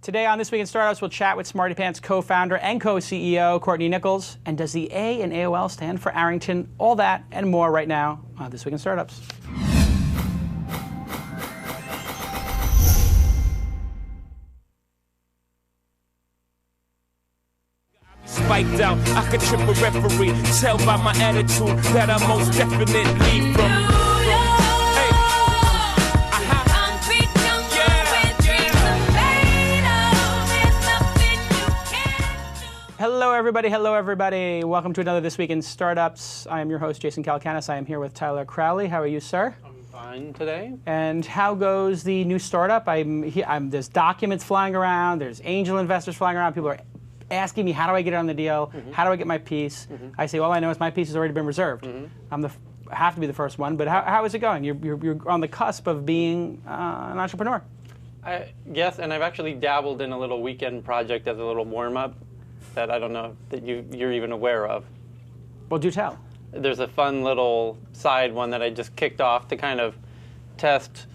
Today on This Week in Startups, we'll chat with SmartyPants co-founder and co-CEO Courtney Nichols. And does the A in AOL stand for Arrington? All that and more right now on This Week in Startups. Spiked out, I could trip a referee. Tell by my attitude that I'm most definitely from. Hello, everybody. Hello, everybody. Welcome to another This Week in Startups. I am your host, Jason Calacanis. I am here with Tyler Crowley. How are you, sir? I'm fine today. And how goes the new startup? There's documents flying around. There's angel investors flying around. People are asking me, how do I get on the deal? How do I get my piece? I say, all I know is my piece has already been reserved. I have to be the first one. But how is it going? You're on the cusp of being an entrepreneur. Yes, and I've actually dabbled in a little weekend project as a little warm-up that I don't know that you're even aware of. Well, do tell. There's a fun little side one that I just kicked off to kind of test,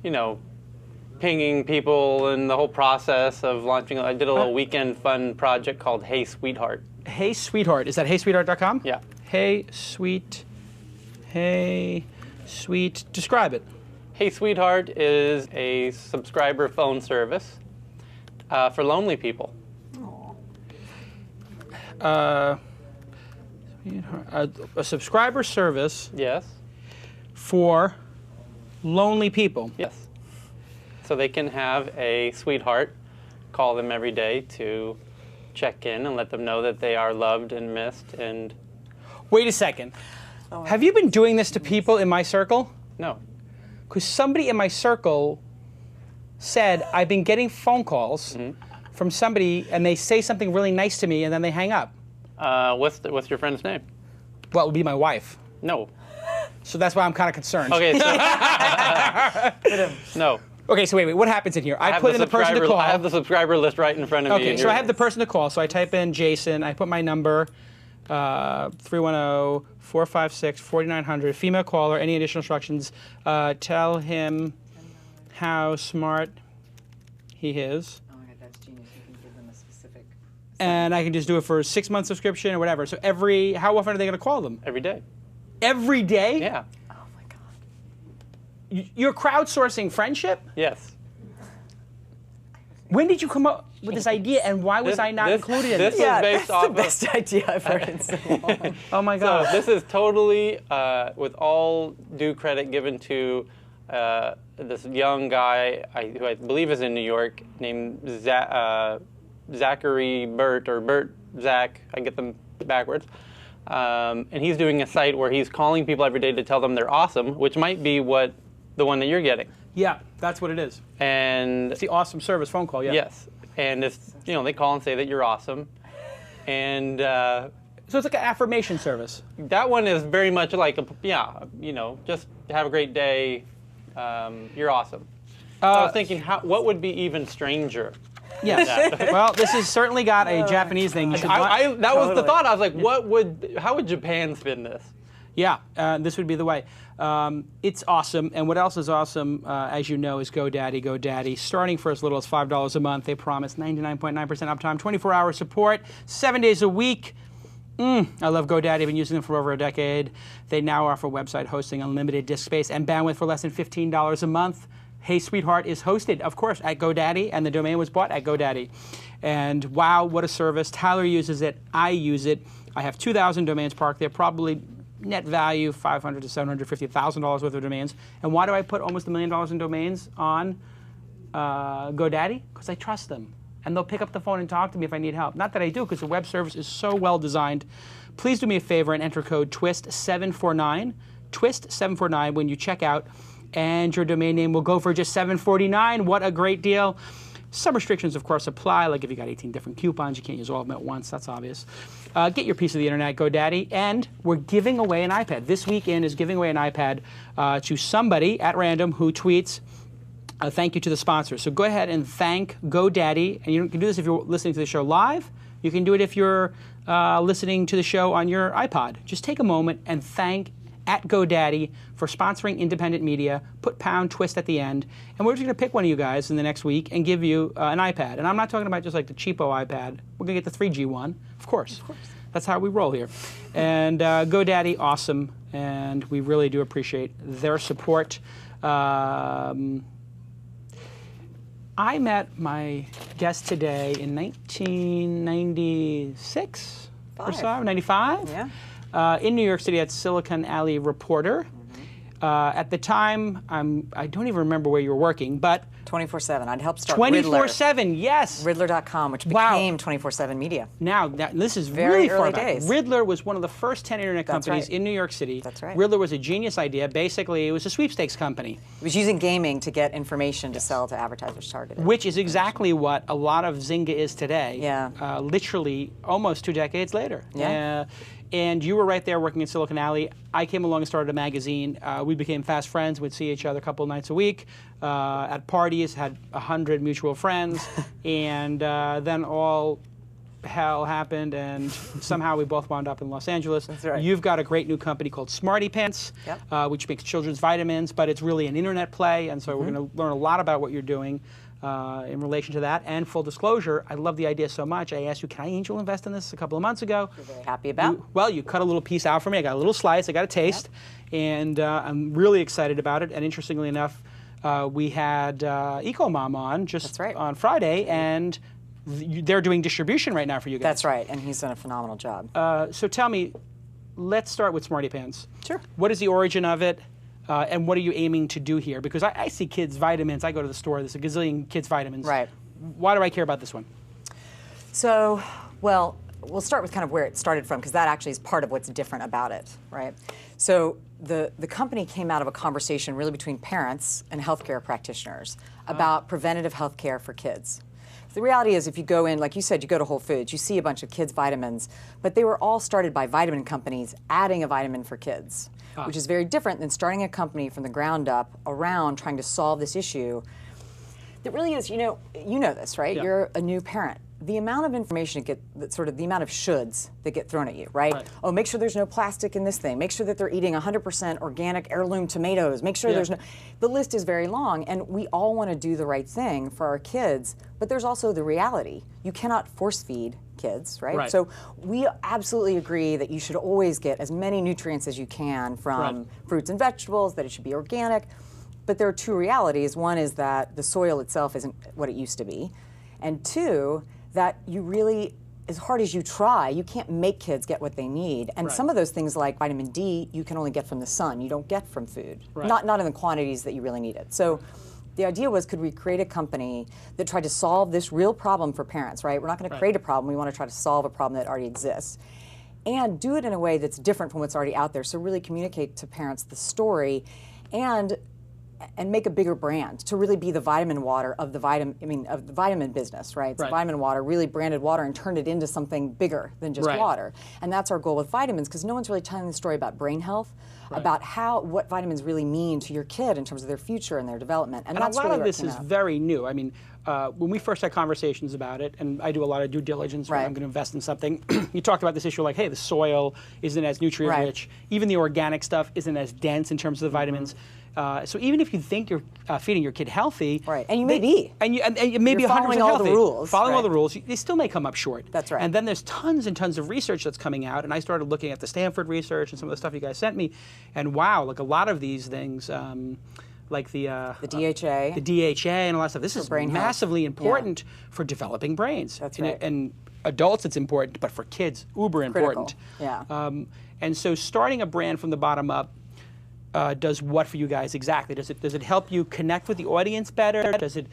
pinging people and the whole process of launching. I did a little weekend fun project called Hey Sweetheart. Hey Sweetheart. Is that heysweetheart.com? Yeah. Hey Sweet. Describe it. Hey Sweetheart is a subscriber phone service for lonely people. A subscriber service. Yes. For lonely people. Yes. So they can have a sweetheart call them every day to check in and let them know that they are loved and missed. And wait a second. Have you been doing this to people in my circle? No. Because somebody in my circle said, I've been getting phone calls from somebody, and they say something really nice to me, and then they hang up. What's your friend's name? Well, it would be my wife. No. So that's why I'm kind of concerned. Okay, so no. Okay, so wait, what happens in here? I put in the person to call. I have the subscriber list right in front of me. Okay, so I have the person to call. So I type in Jason. I put my number, 310-456-4900, female caller, any additional instructions. Tell him how smart he is. And I can just do it for a 6-month subscription or whatever. So how often are they going to call them? Every day. Every day? Yeah. Oh my God. You're crowdsourcing friendship? Yes. When did you come up with this idea, and why was I not included in this? Yeah, that's the best idea I've heard in so long. Oh my God. So this is totally, with all due credit given to this young guy who I believe is in New York, named Zachary Burt, or Burt Zach, I get them backwards. And he's doing a site where he's calling people every day to tell them they're awesome, which might be the one that you're getting. Yeah, that's what it is. And it's the awesome service phone call, yeah. Yes. And it's, they call and say that you're awesome. And so it's like an affirmation service. That one is very much like just have a great day. You're awesome. So I was thinking, what would be even stranger? Yes. Well, this has certainly got a Japanese thing. That was the thought. I was like, how would Japan spin this? Yeah, this would be the way. It's awesome. And what else is awesome, as you know, is GoDaddy. GoDaddy, starting for as little as $5 a month. They promise 99.9% uptime, 24-hour support, 7 days a week. I love GoDaddy. I've been using them for over a decade. They now offer website hosting, unlimited disk space, and bandwidth for less than $15 a month. Hey Sweetheart is hosted, of course, at GoDaddy, and the domain was bought at GoDaddy. And wow, what a service. Tyler uses it. I use it. I have 2,000 domains parked there, probably net value $500,000 to $750,000 worth of domains. And why do I put almost $1 million in domains on GoDaddy? Because I trust them. And they'll pick up the phone and talk to me if I need help. Not that I do, because the web service is so well designed. Please do me a favor and enter code TWIST749, TWIST749 when you check out, and your domain name will go for just $749. What a great deal. Some restrictions, of course, apply. Like if you got 18 different coupons, you can't use all of them at once. That's obvious. Get your piece of the internet, GoDaddy. And we're giving away an iPad. This weekend is giving away an iPad to somebody at random who tweets thank you to the sponsors. So go ahead and thank GoDaddy. And you can do this if you're listening to the show live. You can do it if you're listening to the show on your iPod. Just take a moment and thank at GoDaddy for sponsoring independent media. Put #twist at the end. And we're just going to pick one of you guys in the next week and give you an iPad. And I'm not talking about just like the cheapo iPad. We're going to get the 3G one, of course. That's how we roll here. And GoDaddy, awesome. And we really do appreciate their support. I met my guest today in 1996 or so, 95? Yeah. In New York City at Silicon Alley Reporter. At the time, I don't even remember where you were working, but 24/7. I'd helped start 24/7, yes. Riddler.com, which Wow. became 24/7 Media. Now, this is Very really far early back. days. Riddler was one of the first 10 internet That's companies right. in New York City. That's right. Riddler was a genius idea. Basically, it was a sweepstakes company, It was using gaming to get information to sell to advertisers targeted. which is exactly what a lot of Zynga is today. Yeah. Literally almost 2 decades later. Yeah. And you were right there working in Silicon Alley. I came along and started a magazine. We became fast friends. We'd see each other a couple of nights a week at parties, had 100 mutual friends, and then all hell happened, and somehow we both wound up in Los Angeles. That's right. You've got a great new company called SmartyPants, Yep. which makes children's vitamins, but it's really an internet play, and so we're going to learn a lot about what you're doing in relation to that. And full disclosure, I love the idea so much. I asked you, can I angel invest in this a couple of months ago? You're very happy about. You cut a little piece out for me. I got a little slice. I got a taste, and I'm really excited about it. And interestingly enough, we had EcoMom on just That's right. on Friday, and they're doing distribution right now for you guys. That's right, and he's done a phenomenal job. So tell me, let's start with SmartyPants. Sure. What is the origin of it? And what are you aiming to do here? Because I see kids' vitamins. I go to the store. There's a gazillion kids' vitamins. Right. Why do I care about this one? So, well, we'll start with kind of where it started from, because that actually is part of what's different about it, right? So the company came out of a conversation really between parents and healthcare practitioners about preventative healthcare for kids. The reality is, if you go in, like you said, you go to Whole Foods, you see a bunch of kids' vitamins, but they were all started by vitamin companies adding a vitamin for kids, which is very different than starting a company from the ground up around trying to solve this issue. That really is, you know this, right? Yeah. You're a new parent. The amount of information the amount of shoulds that get thrown at you, right? Oh, make sure there's no plastic in this thing. Make sure that they're eating 100% organic heirloom tomatoes. Make sure there's no. The list is very long, and we all want to do the right thing for our kids, but there's also the reality. You cannot force feed kids, right? So we absolutely agree that you should always get as many nutrients as you can from fruits and vegetables, that it should be organic. But there are two realities. One is that the soil itself isn't what it used to be. And two, that you really, as hard as you try, you can't make kids get what they need. And some of those things like vitamin D, you can only get from the sun. You don't get from food. Not in the quantities that you really need it. So the idea was, could we create a company that tried to solve this real problem for parents, right? We're not going to create a problem. We want to try to solve a problem that already exists. And do it in a way that's different from what's already out there. So really communicate to parents the story and make a bigger brand to really be the vitamin water of the vitamin business, right? So vitamin water, really branded water, and turned it into something bigger than just water. And that's our goal with vitamins, because no one's really telling the story about brain health, about what vitamins really mean to your kid in terms of their future and their development. And that's a lot really of where it this came is out. very new. I mean, when we first had conversations about it, and I do a lot of due diligence when I'm going to invest in something, you talked about this issue like, hey, the soil isn't as nutrient rich, even the organic stuff isn't as dense in terms of the vitamins. So even if you think you're feeding your kid healthy, and you may be, and you may be 100% following all healthy, the rules, following all the rules, they still may come up short. That's right. And then there's tons and tons of research that's coming out, and I started looking at the Stanford research and some of the stuff you guys sent me, and wow, like a lot of these things, like the DHA and a lot of stuff. This is massively important for developing brains. That's right. And adults, it's important, but for kids, uber important. And so starting a brand from the bottom up does what for you guys exactly? Does it help you connect with the audience better? Does it,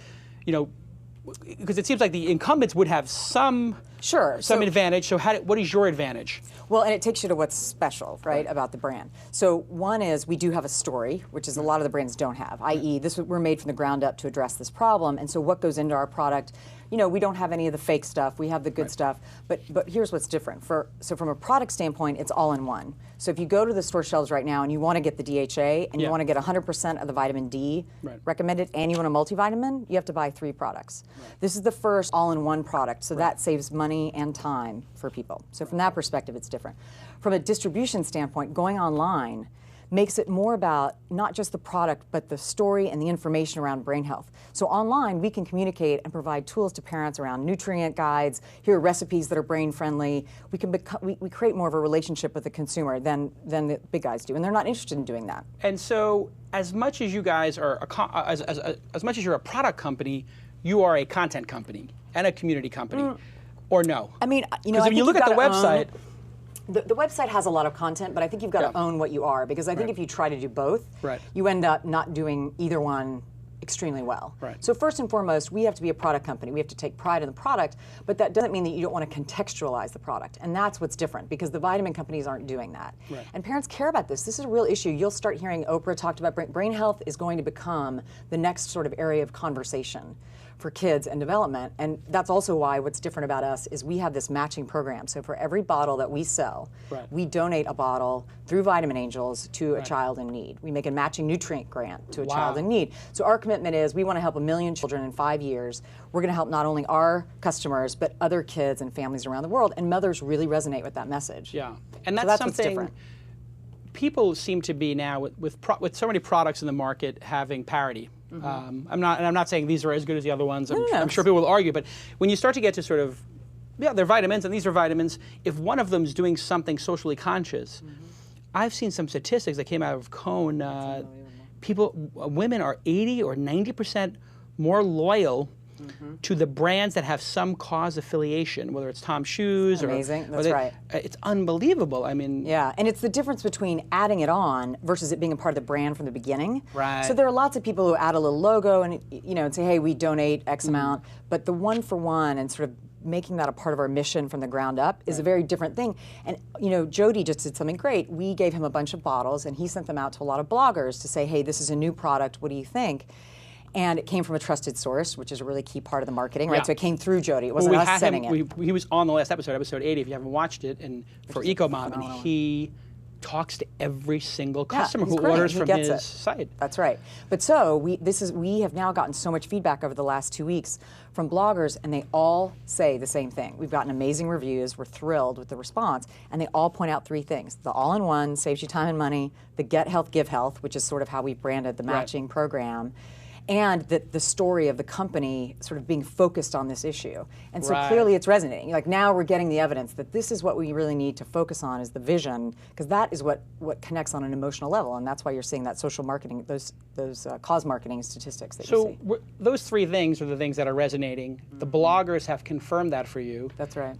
because it seems like the incumbents would have some advantage. So what is your advantage? Well, and it takes you to what's special, right, about the brand. So one is we do have a story, which is a lot of the brands don't have, i.e. we're made from the ground up to address this problem. And so what goes into our product, we don't have any of the fake stuff. We have the good stuff. But here's what's different. So from a product standpoint, it's all in one. So if you go to the store shelves right now and you want to get the DHA and you want to get 100% of the vitamin D recommended, and you want a multivitamin, you have to buy 3 products. This is the first all-in-one product, so that saves money and time for people. So from that perspective, it's different. From a distribution standpoint, going online makes it more about not just the product, but the story and the information around brain health. So online, we can communicate and provide tools to parents around nutrient guides. Here are recipes that are brain friendly. We can we create more of a relationship with the consumer than the big guys do, and they're not interested in doing that. And so, as much as you guys are as much as you're a product company, you are a content company and a community company, or no? I mean, because when you look at the website. The website has a lot of content, but I think you've got to own what you are, because I think if you try to do both, you end up not doing either one extremely well. So first and foremost, we have to be a product company. We have to take pride in the product, but that doesn't mean that you don't want to contextualize the product. And that's what's different, because the vitamin companies aren't doing that. And parents care about this. This is a real issue. You'll start hearing Oprah talked about brain health is going to become the next sort of area of conversation for kids and development. And that's also why what's different about us is we have this matching program. So for every bottle that we sell, we donate a bottle through Vitamin Angels to a child in need. We make a matching nutrient grant to a child in need. So our commitment is we want to help 1 million children in 5 years. We're going to help not only our customers, but other kids and families around the world. And mothers really resonate with that message. Yeah, and that's, so that's something what's different. People seem to be now with so many products in the market having parity. I'm not saying these are as good as the other ones. I'm sure people will argue, but when you start to get to sort of, they're vitamins and these are vitamins. If one of them is doing something socially conscious, I've seen some statistics that came out of Cone. Women are 80 or 90% more loyal to the brands that have some cause affiliation, whether it's Tom's Shoes Amazing. or That's right. It's unbelievable. I mean, yeah, and it's the difference between adding it on versus it being a part of the brand from the beginning. Right. So there are lots of people who add a little logo and and say, hey, we donate X amount, but the one for one and sort of making that a part of our mission from the ground up is a very different thing. And Jody just did something great. We gave him a bunch of bottles and he sent them out to a lot of bloggers to say, hey, this is a new product. What do you think? And it came from a trusted source, which is a really key part of the marketing, right? So it came through Jody. It wasn't us sending it. He was on the last episode 80, if you haven't watched it, and for EcoMom, and he talks to every single customer who orders from his site. That's right. But so we have now gotten so much feedback over the last 2 weeks from bloggers, and they all say the same thing. We've gotten amazing reviews. We're thrilled with the response, and they all point out 3 things: the all-in-one saves you time and money, the Get Health, Give Health, which is sort of how we've branded the matching program, and the story of the company sort of being focused on this issue. And so clearly it's resonating. Like now we're getting the evidence that this is what we really need to focus on, is the vision, because that is what connects on an emotional level, and that's why you're seeing that social marketing, those cause marketing statistics that you see. So those 3 things are the things that are resonating. The bloggers have confirmed that for you. That's right.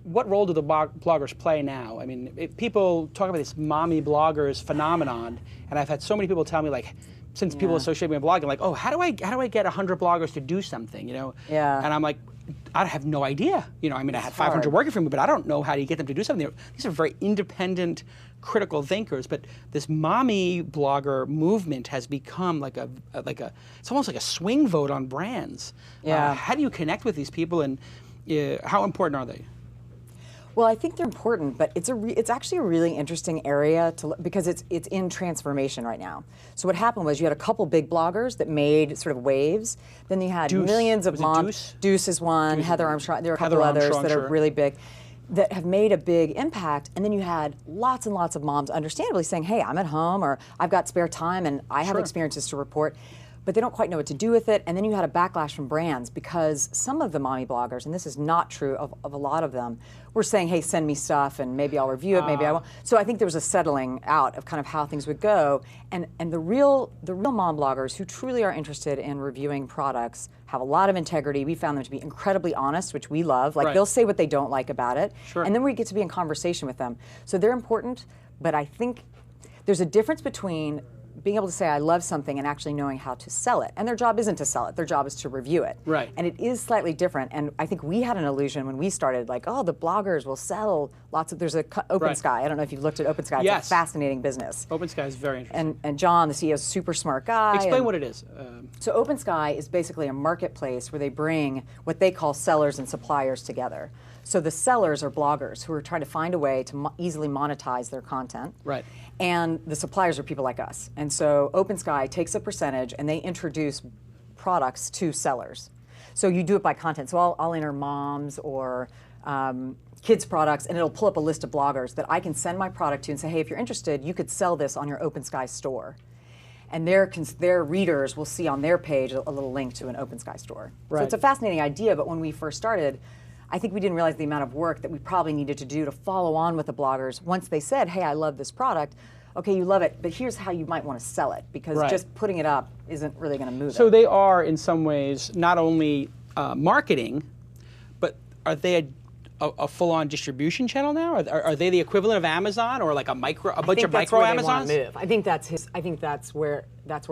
What role do the bloggers play now? I mean, people talk about this mommy bloggers phenomenon, and I've had so many people tell me, like, since people associate me with blogging, like, oh, how do I get 100 bloggers to do something, And I'm like, I have no idea. I mean, I had 500 working for me, but I don't know how to get them to do something. These are very independent, critical thinkers. But this mommy blogger movement has become like it's almost like a swing vote on brands. Yeah. How do you connect with these people, and how important are they? Well, I think they're important, but it's actually a really interesting area because it's in transformation right now. So what happened was you had a couple big bloggers that made sort of waves. Then you had millions of moms. Deuce is one. Heather Armstrong. There are a couple others that are really big, that have made a big impact. And then you had lots and lots of moms, understandably, saying, "Hey, I'm at home, or I've got spare time, and I have experiences to report." But they don't quite know what to do with it. And then you had a backlash from brands, because some of the mommy bloggers, and this is not true of a lot of them, were saying, hey, send me stuff and maybe I'll review it, maybe I won't. So I think there was a settling out of kind of how things would go. And the real mom bloggers who truly are interested in reviewing products have a lot of integrity. We found them to be incredibly honest, which we love. Like they'll say what they don't like about it. And then we get to be in conversation with them. So they're important, but I think there's a difference between being able to say I love something and actually knowing how to sell it. And their job isn't to sell it, their job is to review it. And it is slightly different. And I think we had an illusion when we started, like, oh, the bloggers will sell lots of, there's a OpenSky. I don't know if you've looked at OpenSky. It's a fascinating business. OpenSky is very interesting. And John, the CEO, is a super smart guy. Explain what it is. So OpenSky is basically a marketplace where they bring what they call sellers and suppliers together. So the sellers are bloggers who are trying to find a way to easily monetize their content. And the suppliers are people like us. And so OpenSky takes a percentage and they introduce products to sellers. So you do it by content. So I'll enter moms or kids products, and it'll pull up a list of bloggers that I can send my product to and say, hey, if you're interested, you could sell this on your OpenSky store. And their readers will see on their page a little link to an OpenSky store. Right. So it's a fascinating idea, but when we first started, I think we didn't realize the amount of work that we probably needed to do to follow on with the bloggers. Once they said, hey, I love this product, okay, you love it, but here's how you might want to sell it, because just putting it up isn't really going to move it. So they are, in some ways, not only marketing, but are they a full-on distribution channel now? Are they the equivalent of Amazon, or like a bunch of micro Amazons? I think that's where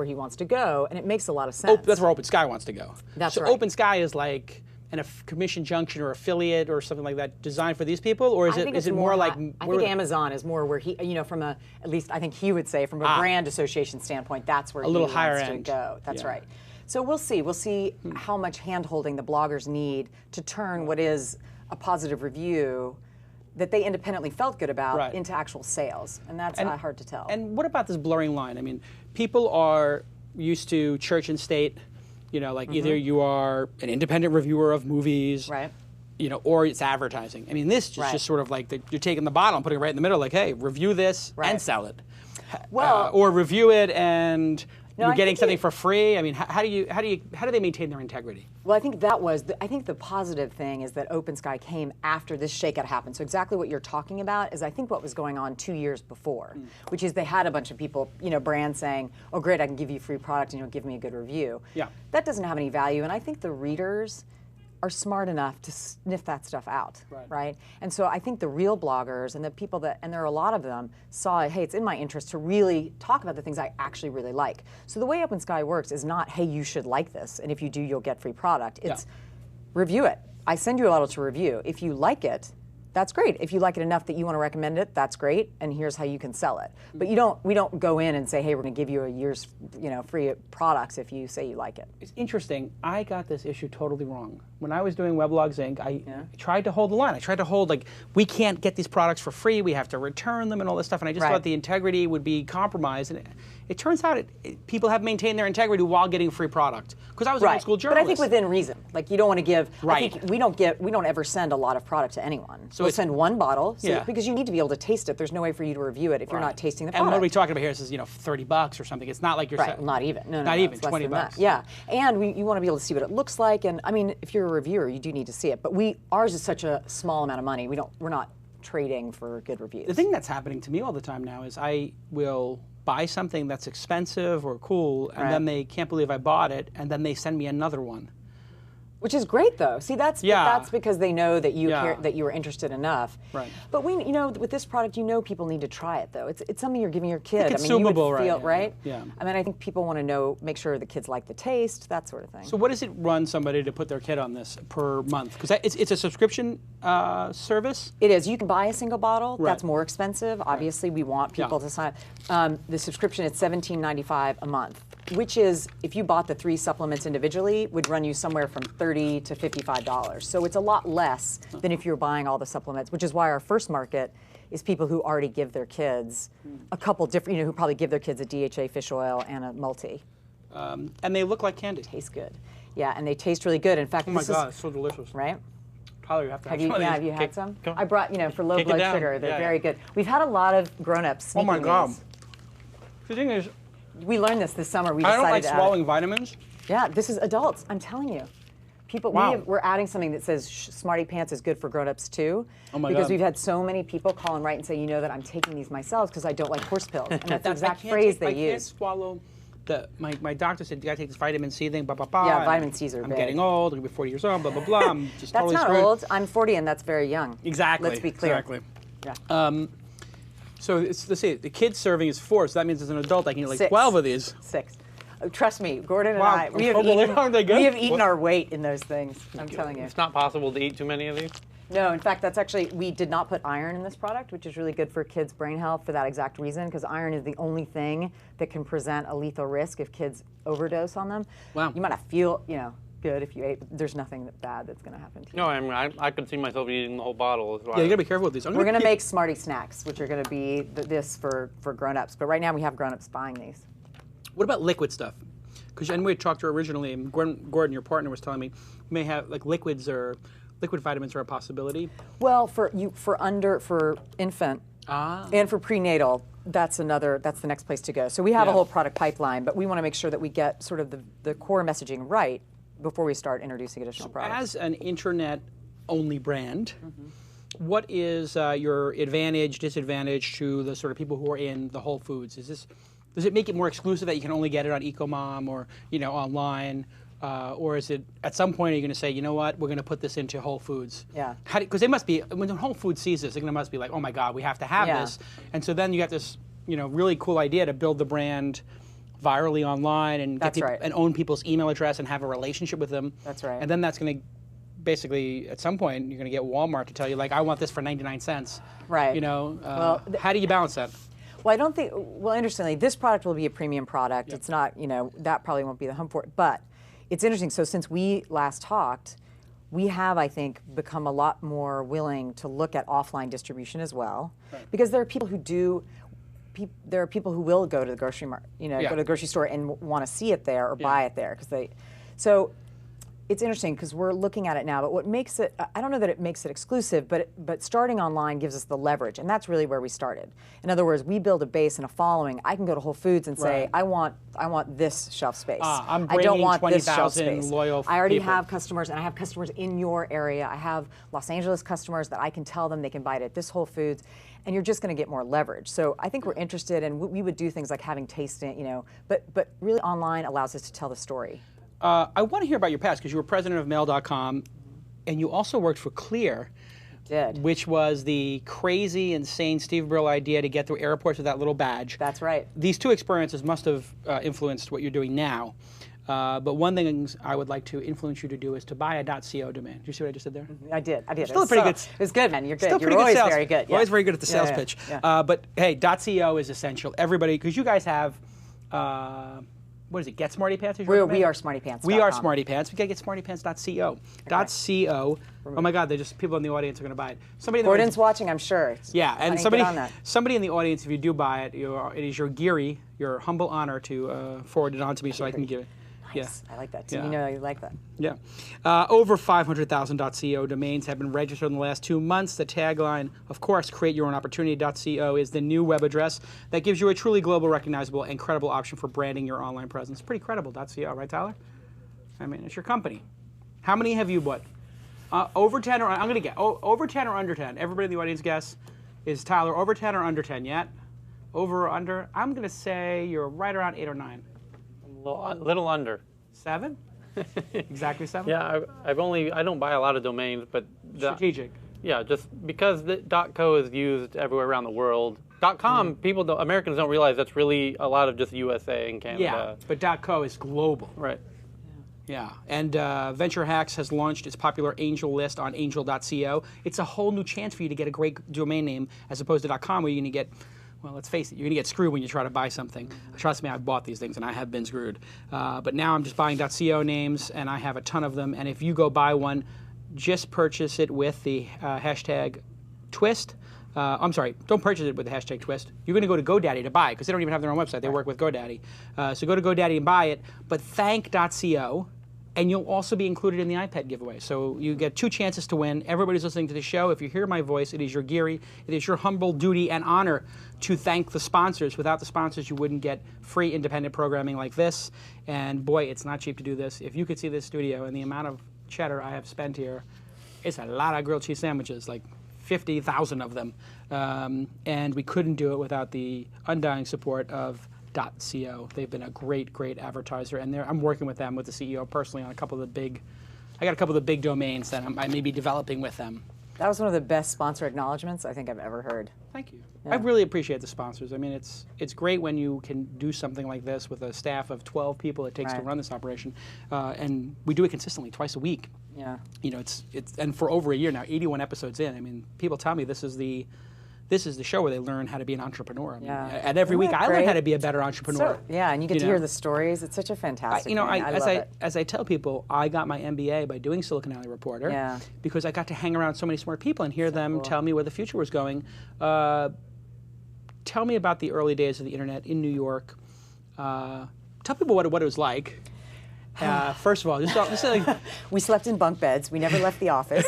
he wants to go, and it makes a lot of sense. That's where OpenSky wants to go. That's so right. OpenSky is like a commission junction or affiliate or something like that designed for these people, or is it more like? I think Amazon is more where he, from at least I think he would say from a brand association standpoint, that's where he wants to go. That's right. So we'll see. We'll see how much hand-holding the bloggers need to turn what is a positive review that they independently felt good about into actual sales, and that's hard to tell. And what about this blurring line? I mean, people are used to church and state, like either you are an independent reviewer of movies, or it's advertising. I mean, this is just sort of like you're taking the bottle and putting it right in the middle, like, hey, review this and sell it. Well, or review it and you're getting something for free. I mean, how do they maintain their integrity? Well, I think I think the positive thing is that OpenSky came after this shakeout happened. So exactly what you're talking about is I think what was going on 2 years before, which is they had a bunch of people, brands saying, oh great, I can give you free product and you'll give me a good review. Yeah. That doesn't have any value, and I think the readers are smart enough to sniff that stuff out, right? And so I think the real bloggers and the people and there are a lot of them, saw, hey, it's in my interest to really talk about the things I actually really like. So the way OpenSky works is not, hey, you should like this, and if you do, you'll get free product. It's review it. I send you a bottle to review. If you like it, that's great. If you like it enough that you want to recommend it, that's great, and here's how you can sell it. But we don't go in and say, hey, we're going to give you a year's free products if you say you like it. It's interesting. I got this issue totally wrong. When I was doing Weblogs Inc., I tried to hold the line. I tried to hold, like, we can't get these products for free, we have to return them and all this stuff, and I just thought the integrity would be compromised. And it turns out people have maintained their integrity while getting free product. Because I was an old school journalist. But I think within reason. Like, you don't want to give, I think we don't ever send a lot of product to anyone. So we'll send one bottle, because you need to be able to taste it. There's no way for you to review it if you're not tasting the product. And what are we talking about here? This is, $30 or something. It's not like you're not even. No, not even, it's $20. That. Yeah, and you want to be able to see what it looks like. And I mean, if you're a reviewer, you do need to see it. But ours is such a small amount of money. We're not trading for good reviews. The thing that's happening to me all the time now is I will buy something that's expensive or cool, and then they can't believe I bought it, and then they send me another one. Which is great, though. See, that's because they know that you care, that you were interested enough. Right. But with this product, people need to try it, though. It's something you're giving your kid. It's consumable, right? Yeah. I mean, I think people want to make sure the kids like the taste, that sort of thing. So, what does it run somebody to put their kid on this per month? Because it's a subscription service. It is. You can buy a single bottle. That's more expensive. Obviously, we want people to sign up. The subscription is $17.95 a month, which is, if you bought the 3 supplements individually, would run you somewhere from $30 to $55. So it's a lot less than if you're buying all the supplements, which is why our first market is people who already give their kids a couple different, who probably give their kids a DHA fish oil and a multi. And they look like candy. Taste good. Yeah, and they taste really good. In fact, oh my God, it's so delicious. Right? Tyler, you have to have some. Have you had some? I brought, for low blood sugar. They're very good. We've had a lot of grown-ups sneaking these. Oh my God. The thing is, we learned this summer. I don't like swallowing vitamins. Yeah, this is adults. I'm telling you. People, we're adding something that says SmartyPants is good for grown-ups too. Oh my God. We've had so many people call and write and say, that I'm taking these myself because I don't like horse pills. And that's the exact phrase they use. I can't swallow my doctor said, you gotta take this vitamin C thing, blah, blah, blah. Yeah, vitamin C's are I'm big. getting old, I'm gonna be 40 years old, blah, blah, blah. I'm just that's totally not screwed. Old. I'm 40 and that's very young. Exactly. Let's be clear. Exactly. Yeah. So let's see, the kid's serving is 4, so that means as an adult I can eat like 12 of these. 6. Trust me, Gordon and I, we have eaten our weight in those things, I'm telling you. It's not possible to eat too many of these? No, in fact, that's actually, we did not put iron in this product, which is really good for kids' brain health for that exact reason, because iron is the only thing that can present a lethal risk if kids overdose on them. Wow. You might not feel, good if you ate, but there's nothing bad that's going to happen to you. No, I could see myself eating the whole bottle. Yeah, you got to be careful with these. We're going to make Smarty Snacks, which are going to be this for grown-ups, but right now we have grown-ups buying these. What about liquid stuff? Because we had talked to her originally, and Gordon, your partner, was telling me, may have, like, liquids liquid vitamins are a possibility. Well, for infant and for prenatal, that's the next place to go. So we have a whole product pipeline, but we want to make sure that we get sort of the core messaging right before we start introducing additional products. As an internet-only brand, what is your advantage, disadvantage to the sort of people who are in the Whole Foods? Does it make it more exclusive that you can only get it on EcoMom or online? Or is it, at some point, are you going to say, you know what, we're going to put this into Whole Foods? Yeah. Because they must be, when Whole Foods sees this, they must be like, oh my God, we have to have this. And so then you got this, really cool idea to build the brand virally online and get people, and own people's email address and have a relationship with them. That's right. And then that's going to basically, at some point, you're going to get Walmart to tell you, like, I want this for 99 cents. Right. How do you balance that? Well, I don't think, interestingly, this product will be a premium product. It's not, that probably won't be the home for it. But it's interesting. So since we last talked, we have, I think, become a lot more willing to look at offline distribution as well, because there are people who do. There are people who will go to the grocery market, go to the grocery store and want to see it there or buy it there because they. So it's interesting because we're looking at it now. But what makes it, I don't know that it makes it exclusive, but starting online gives us the leverage, and that's really where we started. In other words, we build a base and a following. I can go to Whole Foods and say, I want this shelf space. I'm I don't want 20, this shelf space. Loyal I already people. have customers, and I have customers in your area. I have Los Angeles customers that I can tell them they can buy it at this Whole Foods, and you're just going to get more leverage. So I think we're interested, and we would do things like having tasting, but really online allows us to tell the story. I want to hear about your past because you were president of Mail.com, and you also worked for Clear, which was the crazy, insane Steve Brill idea to get through airports with that little badge. That's right. These two experiences must have influenced what you're doing now. But one thing I would like to influence you to do is to buy a .co domain. Did you see what I just did there? I did. Still a pretty good. It was good, man. You're good. Still You're pretty always good sales. very good. Always very good at the sales pitch. Yeah. But hey, .co is essential. Everybody, because you guys have. What is it? Get SmartyPants? We are SmartyPants. We are SmartyPants. We gotta get SmartyPants.co. Okay. .co. Oh my God! People in the audience are gonna buy it. Gordon's watching, I'm sure. Yeah, and somebody in the audience, if you do buy it, it is your humble honor to forward it on to me so I can give it. Nice. Yeah. I like that too. Yeah. You like that. Yeah. Over 500,000 .co domains have been registered in the last 2 months. The tagline, of course, create your own opportunity. .co is the new web address that gives you a truly global, recognizable, and credible option for branding your online presence. Pretty credible, .co, right, Tyler? I mean, it's your company. How many have you bought? Over 10 or, I'm going to get, over 10 or under 10? Everybody in the audience guess. Is Tyler over 10 or under 10 yet? Over or under? I'm going to say you're right around 8 or 9. A little under. 7? Exactly 7? Yeah, I don't buy a lot of domains, but strategic. Yeah, just because the .co is used everywhere around the world. .com, Americans don't realize that's really a lot of just USA and Canada. Yeah, but .co is global. Right. Yeah, and Venture Hacks has launched its popular Angel list on angel.co. It's a whole new chance for you to get a great domain name as opposed to .com, where you're going to get. Well, let's face it, you're going to get screwed when you try to buy something. Trust me, I've bought these things, and I have been screwed. But now I'm just buying .co names, and I have a ton of them. And if you go buy one, just purchase it with the hashtag twist. I'm sorry, don't purchase it with the hashtag twist. You're going to go to GoDaddy to buy it, because they don't even have their own website. They work with GoDaddy. So go to GoDaddy and buy it, but thank .co. And you'll also be included in the iPad giveaway. So you get 2 chances to win. Everybody's listening to the show. If you hear my voice, it is your Geary. It is your humble duty and honor to thank the sponsors. Without the sponsors, you wouldn't get free independent programming like this. And boy, it's not cheap to do this. If you could see this studio and the amount of cheddar I have spent here, it's a lot of grilled cheese sandwiches, like 50,000 of them. And we couldn't do it without the undying support of .co. They've been a great, great advertiser, and I'm working with them, with the CEO personally, on a couple of the big. I got a couple of the big domains that I may be developing with them. That was one of the best sponsor acknowledgments I think I've ever heard. Thank you. Yeah. I really appreciate the sponsors. I mean, it's great when you can do something like this with a staff of 12 people it takes to run this operation, and we do it consistently, twice a week. Yeah. It's and for over a year now, 81 episodes in. I mean, people tell me this is the show where they learn how to be an entrepreneur. I mean, and every week I learn how to be a better entrepreneur. And you get to hear the stories. It's such a fantastic thing. I love it. As I tell people, I got my MBA by doing Silicon Valley Reporter because I got to hang around so many smart people and hear them tell me where the future was going. Tell me about the early days of the internet in New York. Tell people what it was like. First of all, just like, We slept in bunk beds. We never left the office.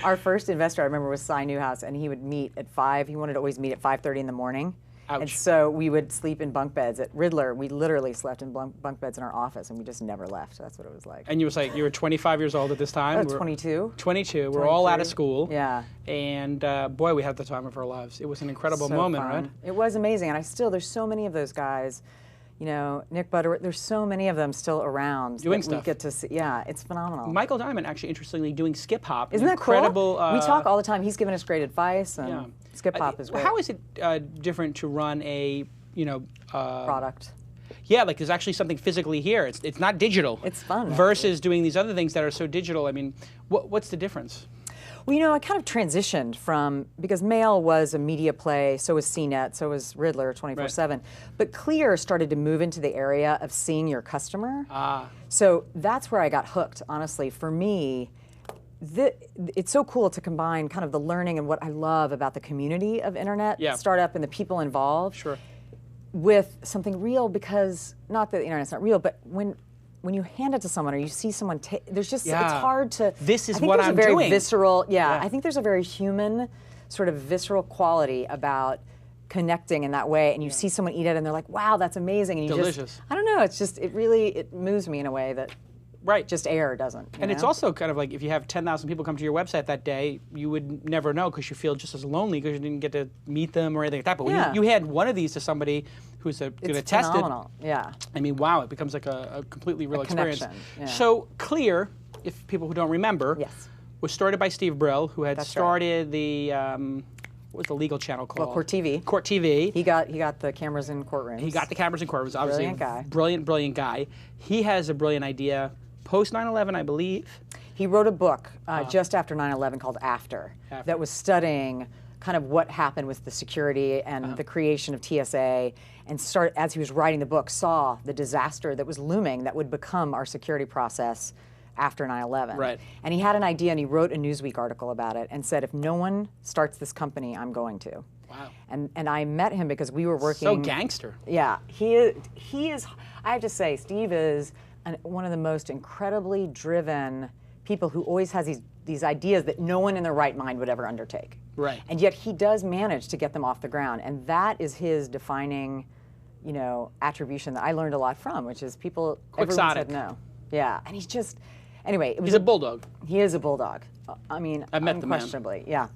Our first investor, I remember, was Cy Newhouse, and he would meet at 5. He wanted to always meet at 5:30 in the morning. Ouch. And so we would sleep in bunk beds. At Riddler, we literally slept in bunk beds in our office, and we just never left. That's what it was like. and you were 25 years old at this time. I was 22. 22. We're all out of 23. school. Yeah. And boy, we had the time of our lives. It was an incredible So moment, fun. right? It was amazing, and there's so many of those guys. You know, Nick Butterworth, there's so many of them still around Doing that stuff. we get to see. Yeah, it's phenomenal. Michael Diamond, actually, interestingly, doing skip hop. Isn't that incredible, cool? We talk all the time. He's given us great advice, and skip hop is great. How is it different to run a Product. Yeah, like there's actually something physically here. It's not digital. It's fun, versus doing these other things that are so digital. I mean, what's the difference? Well, you know, I kind of transitioned from, because Mail was a media play, so was CNET, so was Riddler 24/7. But Clear started to move into the area of seeing your customer. So that's where I got hooked, honestly. For me, it's so cool to combine kind of the learning and what I love about the community of internet startup and the people involved. Sure. With something real, because not that the internet's not real, but when you hand it to someone or you see someone there's just, it's hard to. This is I think what there's I'm a very doing. visceral, I think there's a very human, sort of visceral quality about connecting in that way, and you see someone eat it and they're like, wow, that's amazing. And you Delicious. I don't know, it's just, it moves me in a way that just air doesn't. And it's also kind of like if you have 10,000 people come to your website that day, you would never know because you feel just as lonely because you didn't get to meet them or anything like that. But when you had one of these to somebody who's going to test phenomenal. it, Yeah. I mean, wow, it becomes like a completely real experience. Connection, yeah. So Clear, if people who don't remember, Yes. was started by Steve Brill, who had That's started the what was the legal channel called? Well, Court TV. Court TV. He got the cameras in courtrooms. He got the cameras in courtrooms. Obviously, Brilliant guy. Brilliant guy. He has a brilliant idea. Post 9/11, I believe. He wrote a book just after 9/11 called After, that was studying kind of what happened with the security and the creation of TSA, and as he was writing the book, saw the disaster that was looming that would become our security process after 9/11. Right. And he had an idea, and he wrote a Newsweek article about it and said, if no one starts this company, I'm going to. Wow. And I met him because we were working. So gangster. Yeah, he is. I have to say, Steve is one of the most incredibly driven people who always has these ideas that no one in their right mind would ever undertake. Right. And yet he does manage to get them off the ground, and that is his defining, attribution that I learned a lot from, which is everyone Quixotic. said no. Yeah, and he's just, anyway. He's a bulldog. He is a bulldog. I mean, I met the man. unquestionably, yeah.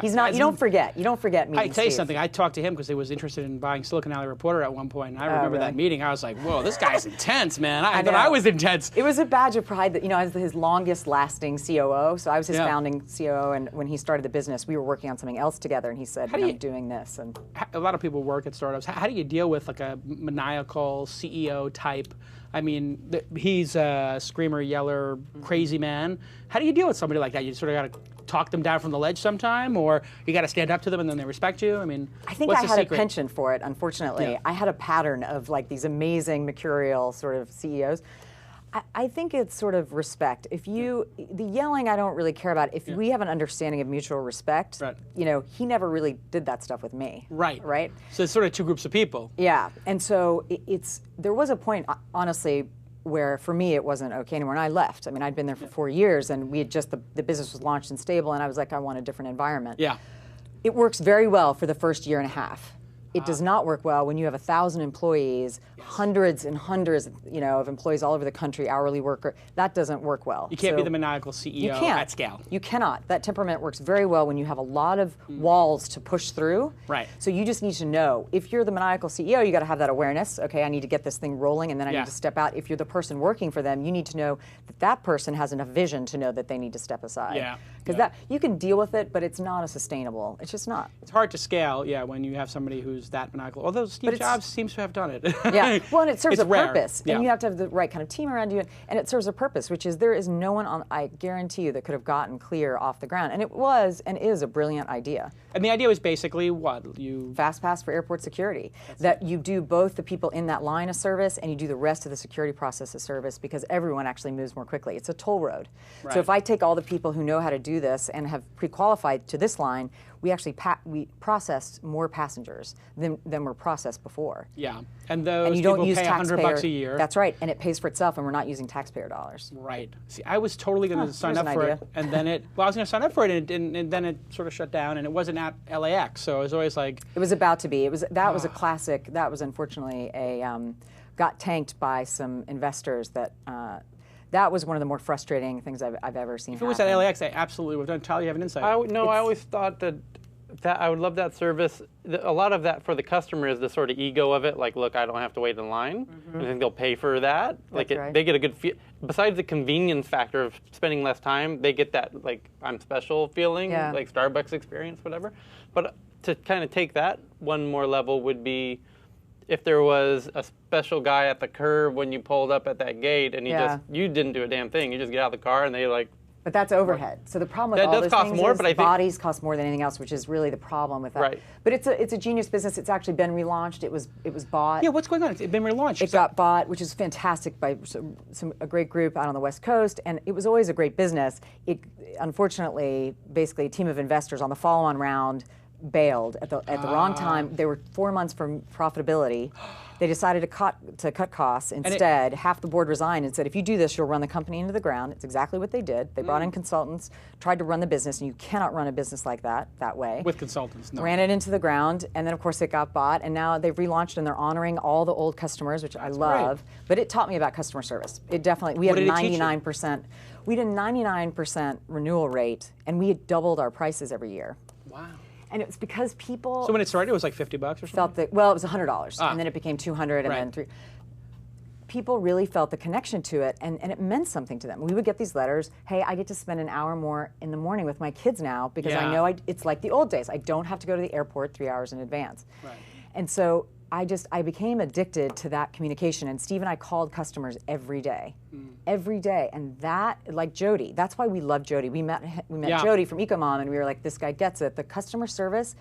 He's not. You don't forget. You don't forget meeting I tell you Steve. something. I talked to him because he was interested in buying Silicon Valley Reporter at one point, and I remember that meeting. I was like, "Whoa, this guy's intense, man." I thought I was intense. It was a badge of pride that I was his longest-lasting COO. So I was his founding COO, and when he started the business, we were working on something else together, and he said, "I'm doing this." And a lot of people work at startups. How do you deal with like a maniacal CEO type? I mean, he's a screamer, yeller, crazy man. How do you deal with somebody like that? You sort of got to talk them down from the ledge sometime, or you got to stand up to them and then they respect you? I mean, I think what's I the had secret? a penchant for it, unfortunately. Yeah. I had a pattern of like these amazing mercurial sort of CEOs. I think it's sort of respect. The yelling I don't really care about. If we have an understanding of mutual respect, he never really did that stuff with me. Right. Right? So it's sort of two groups of people. Yeah. And so there was a point, honestly, where for me it wasn't okay anymore, and I left. I mean, I'd been there for 4 years, and we had just, the business was launched and stable, and I was like, I want a different environment. Yeah. It works very well for the first year and a half. It does not work well when you have 1,000 employees, hundreds and hundreds, of employees all over the country, hourly worker. That doesn't work well. You can't be the maniacal CEO at scale. You cannot. That temperament works very well when you have a lot of walls to push through. Right. So you just need to know, if you're the maniacal CEO, you got to have that awareness. Okay, I need to get this thing rolling, and then I need to step out. If you're the person working for them, you need to know that person has enough vision to know that they need to step aside. Yeah. Because you can deal with it, but it's not a sustainable. It's just not. It's hard to scale, when you have somebody who's that maniacal. Although Steve Jobs seems to have done it. Yeah, well, and it serves It's a rare. purpose, Yeah. and you have to have the right kind of team around you, and it serves a purpose, which is there is no one I guarantee you, that could have gotten Clear off the ground, and it was and is a brilliant idea. And the idea was basically what? Fast pass for airport security. That you do both the people in that line of service, and you do the rest of the security process of service, because everyone actually moves more quickly. It's a toll road. Right. So if I take all the people who know how to do do this and have pre-qualified to this line, we actually we processed more passengers than were processed before. Yeah, and those you don't people use pay $100 a year. That's right, and it pays for itself, and we're not using taxpayer dollars. Right. See, I was totally going to sign up there's for an it, and then I was going to sign up for it, and then it sort of shut down, and it wasn't at LAX, so it was always like. It was about to be. That was a classic. That was unfortunately got tanked by some investors that. That was one of the more frustrating things I've ever seen. If it was at LAX, I absolutely would have done. Tyler, you have an insight. I always thought that I would love that service. A lot of that for the customer is the sort of ego of it. Like, look, I don't have to wait in line. I think they'll pay for that. Like, they get a good feel. Besides the convenience factor of spending less time, they get that, like, I'm special feeling, like Starbucks experience, whatever. But to kind of take that one more level would be if there was a special guy at the curb when you pulled up at that gate and you didn't do a damn thing. You just get out of the car and they like. But that's overhead. So the problem with all those things more, is but I think bodies cost more than anything else, which is really the problem with that. Right. But it's a genius business. It's actually been relaunched. It was bought. Yeah, what's going on? It's been relaunched. It got bought, which is fantastic by a great group out on the West Coast, and it was always a great business. It unfortunately, basically, a team of investors on the follow-on round bailed at the wrong time. They were 4 months from profitability. They decided to cut costs instead. Half the board resigned and said, if you do this, you'll run the company into the ground. It's exactly what they did. They brought in consultants, tried to run the business, and you cannot run a business like that way. With consultants, no. Ran it into the ground, and then of course it got bought, and now they've relaunched and they're honoring all the old customers, which I love. Great. But it taught me about customer service. It definitely, we had 99%. We had a 99% renewal rate, and we had doubled our prices every year. Wow. And it was because people. So when it started, it was like $50 or something? Felt that, well, it was $100, and then it became $200, and then $300. People really felt the connection to it, and it meant something to them. We would get these letters, hey, I get to spend an hour more in the morning with my kids now because I know it's like the old days. I don't have to go to the airport 3 hours in advance. Right. And so I became addicted to that communication, and Steve and I called customers every day. Every day, and that, like Jody, that's why we love Jody. We met Jody from Ecomom, and we were like, this guy gets it. The customer service,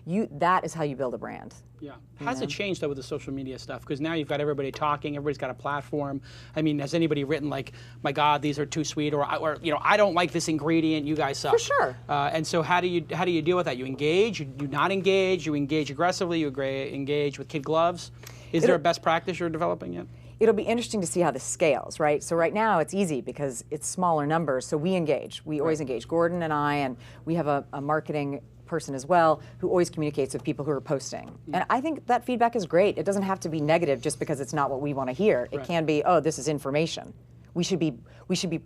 that is how you build a brand. Yeah. How's it changed, though, with the social media stuff? Because now you've got everybody talking, everybody's got a platform. I mean, has anybody written like, my God, these are too sweet, or you know, I don't like this ingredient, you guys suck. For sure. And so how do you deal with that? You engage, you not engage, you engage aggressively, you engage with kid gloves. Is there a best practice you're developing yet? It'll be interesting to see how this scales, right? So right now it's easy because it's smaller numbers, so we engage. We always engage. Gordon and I, and we have a marketing person as well who always communicates with people who are posting. And I think that feedback is great. It doesn't have to be negative just because it's not what we want to hear. It can be, oh, this is information. We should be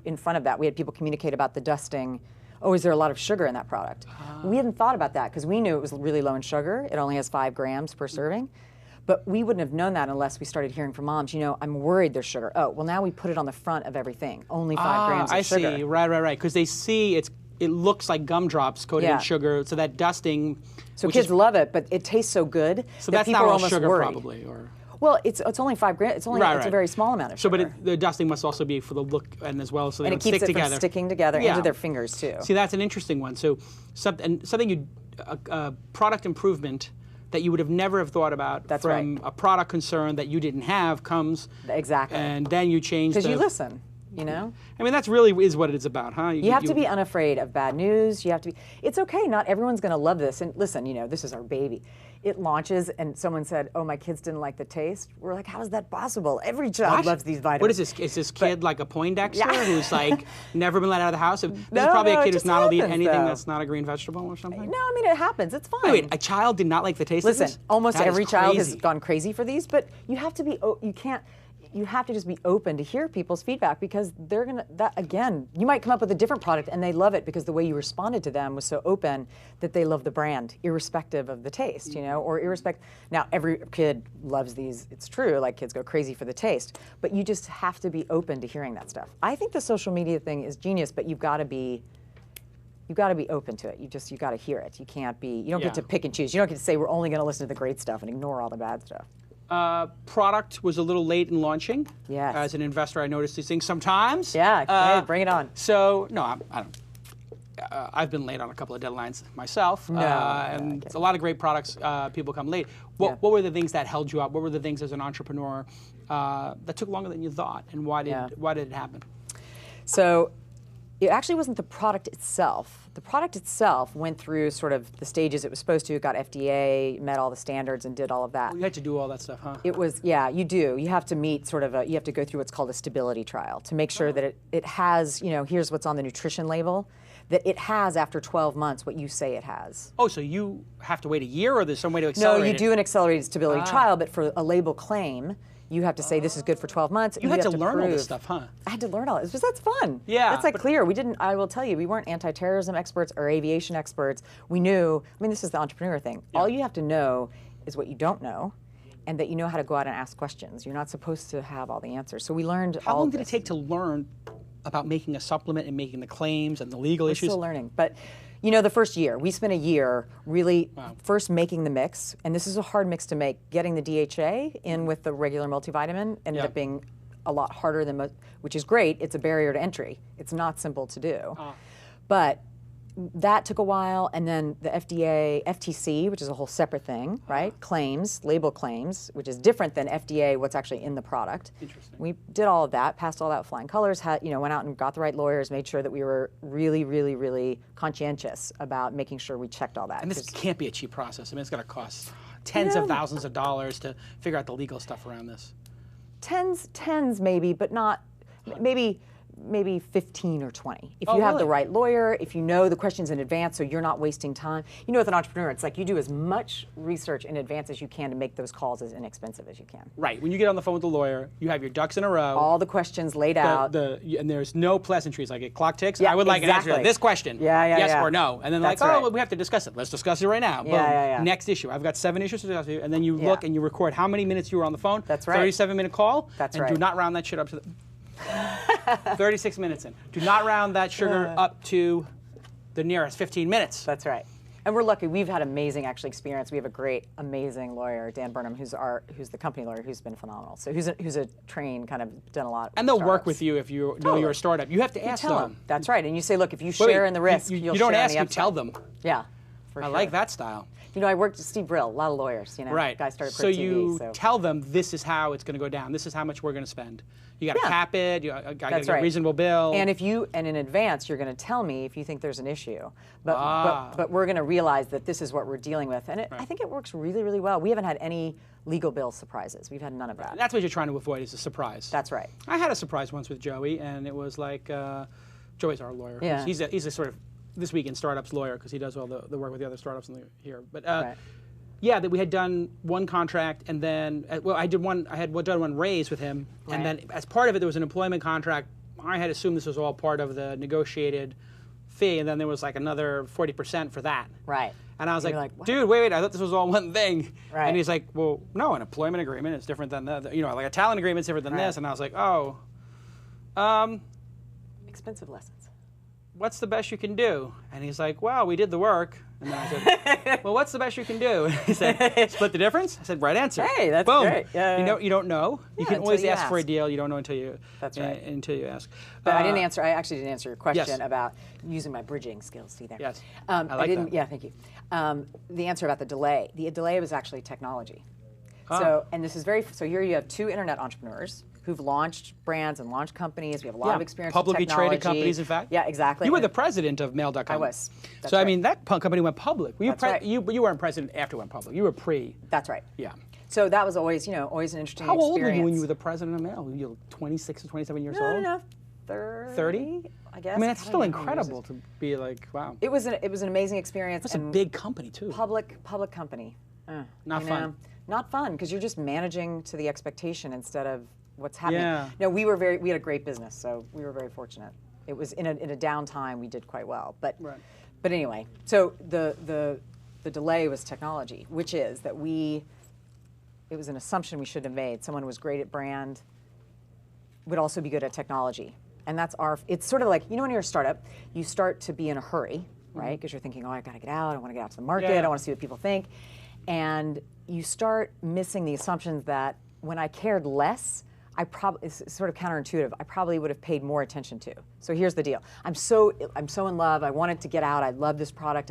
in front of that. We had people communicate about the dusting. Oh, is there a lot of sugar in that product? We hadn't thought about that because we knew it was really low in sugar. It only has 5 grams per serving. But we wouldn't have known that unless we started hearing from moms, you know, I'm worried there's sugar. Oh, well, now we put it on the front of everything. Only 5 grams of sugar. I see. Right. Because they see it looks like gumdrops coated in sugar, so that dusting. So kids love it, but it tastes so good so that that's people not are all almost worried. Worried. Probably, or. Well, it's only 5 grams. It's only it's a very small amount of sugar. So, but the dusting must also be for the look and as well, so they don't stick together. And it keeps it from sticking together into their fingers too. See, that's an interesting one. So, something product improvement that you would have never have thought about from a product concern that you didn't have comes exactly, and then you change because you listen. You know? I mean, that's really is what it's about, huh? You have to be unafraid of bad news. You have to be. It's okay. Not everyone's going to love this. And listen, you know, this is our baby. It launches, and someone said, "Oh, my kids didn't like the taste." We're like, "How is that possible? Every child loves these vitamins." What is this? Is this kid like a Poindexter who's like never been let out of the house? This is probably a kid who's not allowed to eat anything that's not a green vegetable or something. No, I mean it happens. It's fine. Wait, a child did not like the taste of this? Listen, almost every child has gone crazy for these, but you have to be. You can't. You have to just be open to hear people's feedback because they're gonna. That again, you might come up with a different product and they love it because the way you responded to them was so open that they love the brand, irrespective of the taste, you know, or irrespective. Now, every kid loves these. It's true, like kids go crazy for the taste, but you just have to be open to hearing that stuff. I think the social media thing is genius, but you've got to be open to it. You got to hear it. You can't be. You don't get to pick and choose. You don't get to say we're only going to listen to the great stuff and ignore all the bad stuff. Product was a little late in launching. Yes. As an investor, I notice these things sometimes. Yeah, hey, bring it on. So, no, I don't. I've been late on a couple of deadlines myself. And a lot of great products, people come late. What were the things that held you up? What were the things as an entrepreneur that took longer than you thought? And why did it happen? So, it actually wasn't the product itself. The product itself went through sort of the stages it was supposed to. It got FDA, met all the standards, and did all of that. Well, you had to do all that stuff, huh? It was, yeah, you do. You have to meet sort of you have to go through what's called a stability trial to make sure that it has, here's what's on the nutrition label, that it has after 12 months what you say it has. Oh, so you have to wait a year, or there's some way to accelerate No, you it? do an accelerated stability trial, but for a label claim, you have to say this is good for 12 months. You had to learn all prove. this stuff, huh? I had to learn all this. That's fun. Yeah, That's like clear. We didn't, I will tell you, we weren't anti-terrorism experts or aviation experts. We knew, I mean, this is the entrepreneur thing. Yeah. All you have to know is what you don't know, and that you know how to go out and ask questions. You're not supposed to have all the answers. So we learned all How long of did this. it take to learn about making a supplement and making the claims and the legal issues? We're still learning. But the first year, we spent a year really first making the mix, and this is a hard mix to make. Getting the DHA in with the regular multivitamin ended up being a lot harder than most, which is great. It's a barrier to entry. It's not simple to do. But that took a while, and then the FDA, FTC, which is a whole separate thing, right? Claims, label claims, which is different than FDA, what's actually in the product. Interesting. We did all of that, passed all that with flying colors, went out and got the right lawyers, made sure that we were really, really, really conscientious about making sure we checked all that. And this can't be a cheap process. I mean, it's going to cost tens of thousands of dollars to figure out the legal stuff around this. Tens maybe, but not, maybe 15 or 20. If you have the really? right lawyer, if you know the questions in advance so you're not wasting time. With an entrepreneur, it's like you do as much research in advance as you can to make those calls as inexpensive as you can. Right. When you get on the phone with the lawyer, you have your ducks in a row. All the questions laid out. And there's no pleasantries. Like, it clock ticks. Yeah, I would like an answer to exactly. this question. Yes or no. And then That's well, right. we have to discuss it. Let's discuss it right now. Boom. Yeah. Next issue. I've got 7 issues to discuss with you. And then you look and you record how many minutes you were on the phone. That's right. 37-minute call. That's and right. do not round that shit up to the 36 minutes in. Do not round that sugar up to the nearest 15 minutes. That's right. And we're lucky. We've had amazing experience. We have a great, amazing lawyer, Dan Burnham, who's the company lawyer, who's been phenomenal. So who's a trained, kind of done a lot. And they'll startups. work with you if you know you're a startup. You have to ask them. That's right. And you say, look, if you share in the risk, you don't ask, you tell them. Yeah. I like that style. I worked with Steve Brill, a lot of lawyers, Right. Guy started so Quick TV, you tell them this is how it's going to go down. This is how much we're going to spend. You got to cap it. You got to get a reasonable bill. And and in advance, you're going to tell me if you think there's an issue. But we're going to realize that this is what we're dealing with. And I think it works really, really well. We haven't had any legal bill surprises. We've had none of that. That's what you're trying to avoid, is a surprise. That's right. I had a surprise once with Joey, and it was like, Joey's our lawyer. Yeah. He's a sort of This Week in Startups lawyer, because he does all the work with the other startups here. But yeah, that we had done one contract, and then I had done one raise with him, and then as part of it there was an employment contract. I had assumed this was all part of the negotiated fee, and then there was like another 40% for that. Right. And I was like, dude, wait, I thought this was all one thing. Right. And he's like, well, no, an employment agreement is different than like a talent agreement is different than this. And I was like, oh, expensive lessons. What's the best you can do? And he's like, well, we did the work. And then I said, well, what's the best you can do? And he said, split the difference? I said, right answer. Hey, that's Boom. great. Yeah. You don't know. You can until always you ask for a ask. deal. You don't know until you Until you ask. But I actually didn't answer your question Yes. about using my bridging skills. See there? Yes. I like didn't. that. Yeah, thank you. The answer about the delay. The delay was actually technology. So, and this is so here you have 2 internet entrepreneurs who've launched brands and launched companies. We have a lot of experience publicly with technology. traded companies, in fact. Yeah, exactly. You were the president of Mail.com. I was. That's So, right. I mean, that company went public. That's right. You weren't president after it went public. You were pre. That's right. Yeah. So that was always, always an interesting How experience. old were you when you were the president of Mail? Were you 26 or 27 years old? No, 30. 30? I guess. I mean, that's I don't still know how many years incredible to be like, wow. It was an amazing experience. It's a big company, too. Public company. Not fun. Not fun, because you're just managing to the expectation instead of what's happening. Yeah. No, we had a great business, so we were very fortunate. It was in a downtime, we did quite well. But anyway, so the delay was technology, which is that it was an assumption we should have made. Someone who was great at brand would also be good at technology. And it's sort of like, when you're a startup, you start to be in a hurry, right? Because you're thinking, I got to get out, I want to get out to the market, I want to see what people think. And you start missing the assumptions that when I cared less, it's sort of counterintuitive, I probably would have paid more attention to. So here's the deal. I'm so in love, I wanted to get out, I love this product.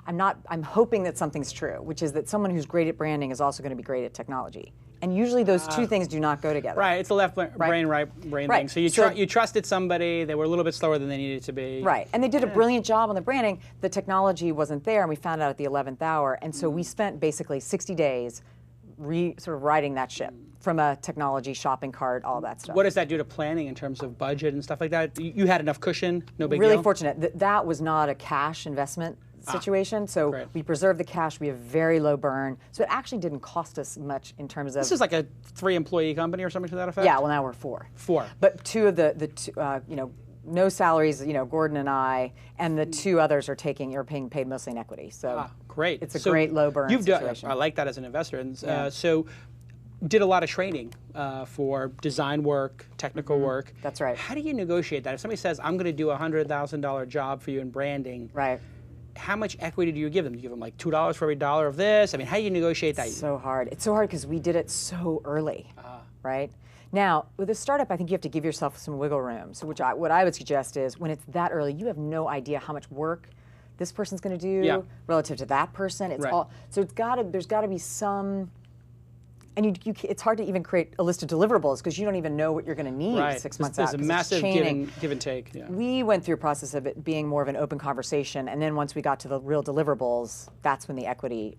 I'm hoping that something's true, which is that someone who's great at branding is also going to be great at technology. And usually those two things do not go together. Right, it's a left brain, right brain thing. So you trusted somebody, they were a little bit slower than they needed to be. Right, and they did a brilliant job on the branding. The technology wasn't there, and we found out at the 11th hour. And so we spent basically 60 days sort of riding that ship from a technology shopping cart, all that stuff. What does that do to planning in terms of budget and stuff like that? You had enough cushion, no big deal? Really fortunate. That was not a cash investment situation, so great. we preserved the cash. We have very low burn, so it actually didn't cost us much in terms of. This is like a 3-employee company or something to that effect. Yeah, well now we're 4. 4. But 2 of the no salaries. Gordon and I, and the 2 others are being paid mostly in equity. So great. It's a great low burn situation. I like that as an investor. And so, did a lot of training for design work, technical work. That's right. How do you negotiate that? If somebody says, "I'm going to do a $100,000 job for you in branding," right? How much equity do you give them? Do you give them like $2 for every dollar of this? I mean, how do you negotiate that? It's so hard. It's so hard because we did it so early, right? Now, with a startup, I think you have to give yourself some wiggle room. So what I would suggest is when it's that early, you have no idea how much work this person's going to do relative to that person. It's all so there's got to be some. And it's hard to even create a list of deliverables because you don't even know what you're going to need 6 months out. There's a massive give and take. Yeah. We went through a process of it being more of an open conversation, and then once we got to the real deliverables, that's when the equity,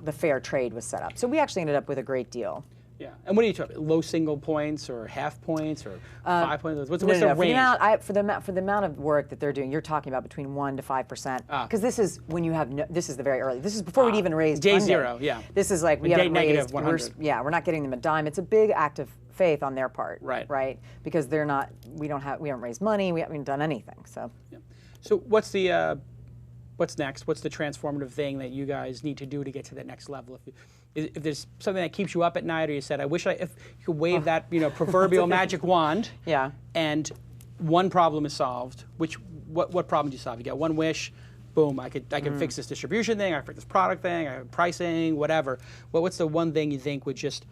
the fair trade was set up. So we actually ended up with a great deal. Yeah, and what are you talking? Low single points or half points or 5 points? What's the range? For the amount of work that they're doing, you're talking about between 1% to 5%. Because this is when you have this is the very early. This is before we'd even raised day funding. 0. Yeah. This is like we haven't raised. We're not getting them a dime. It's a big act of faith on their part. Right. Right. Because they're not. We haven't raised money. We haven't done anything. So. Yeah. So what's next? What's the transformative thing that you guys need to do to get to that next level? If there's something that keeps you up at night, or you said, if you could wave that proverbial magic wand, and one problem is solved. What problem do you solve? You get one wish, boom! I can fix this distribution thing. I can fix this product thing. Pricing, whatever. Well, what's the one thing you think would just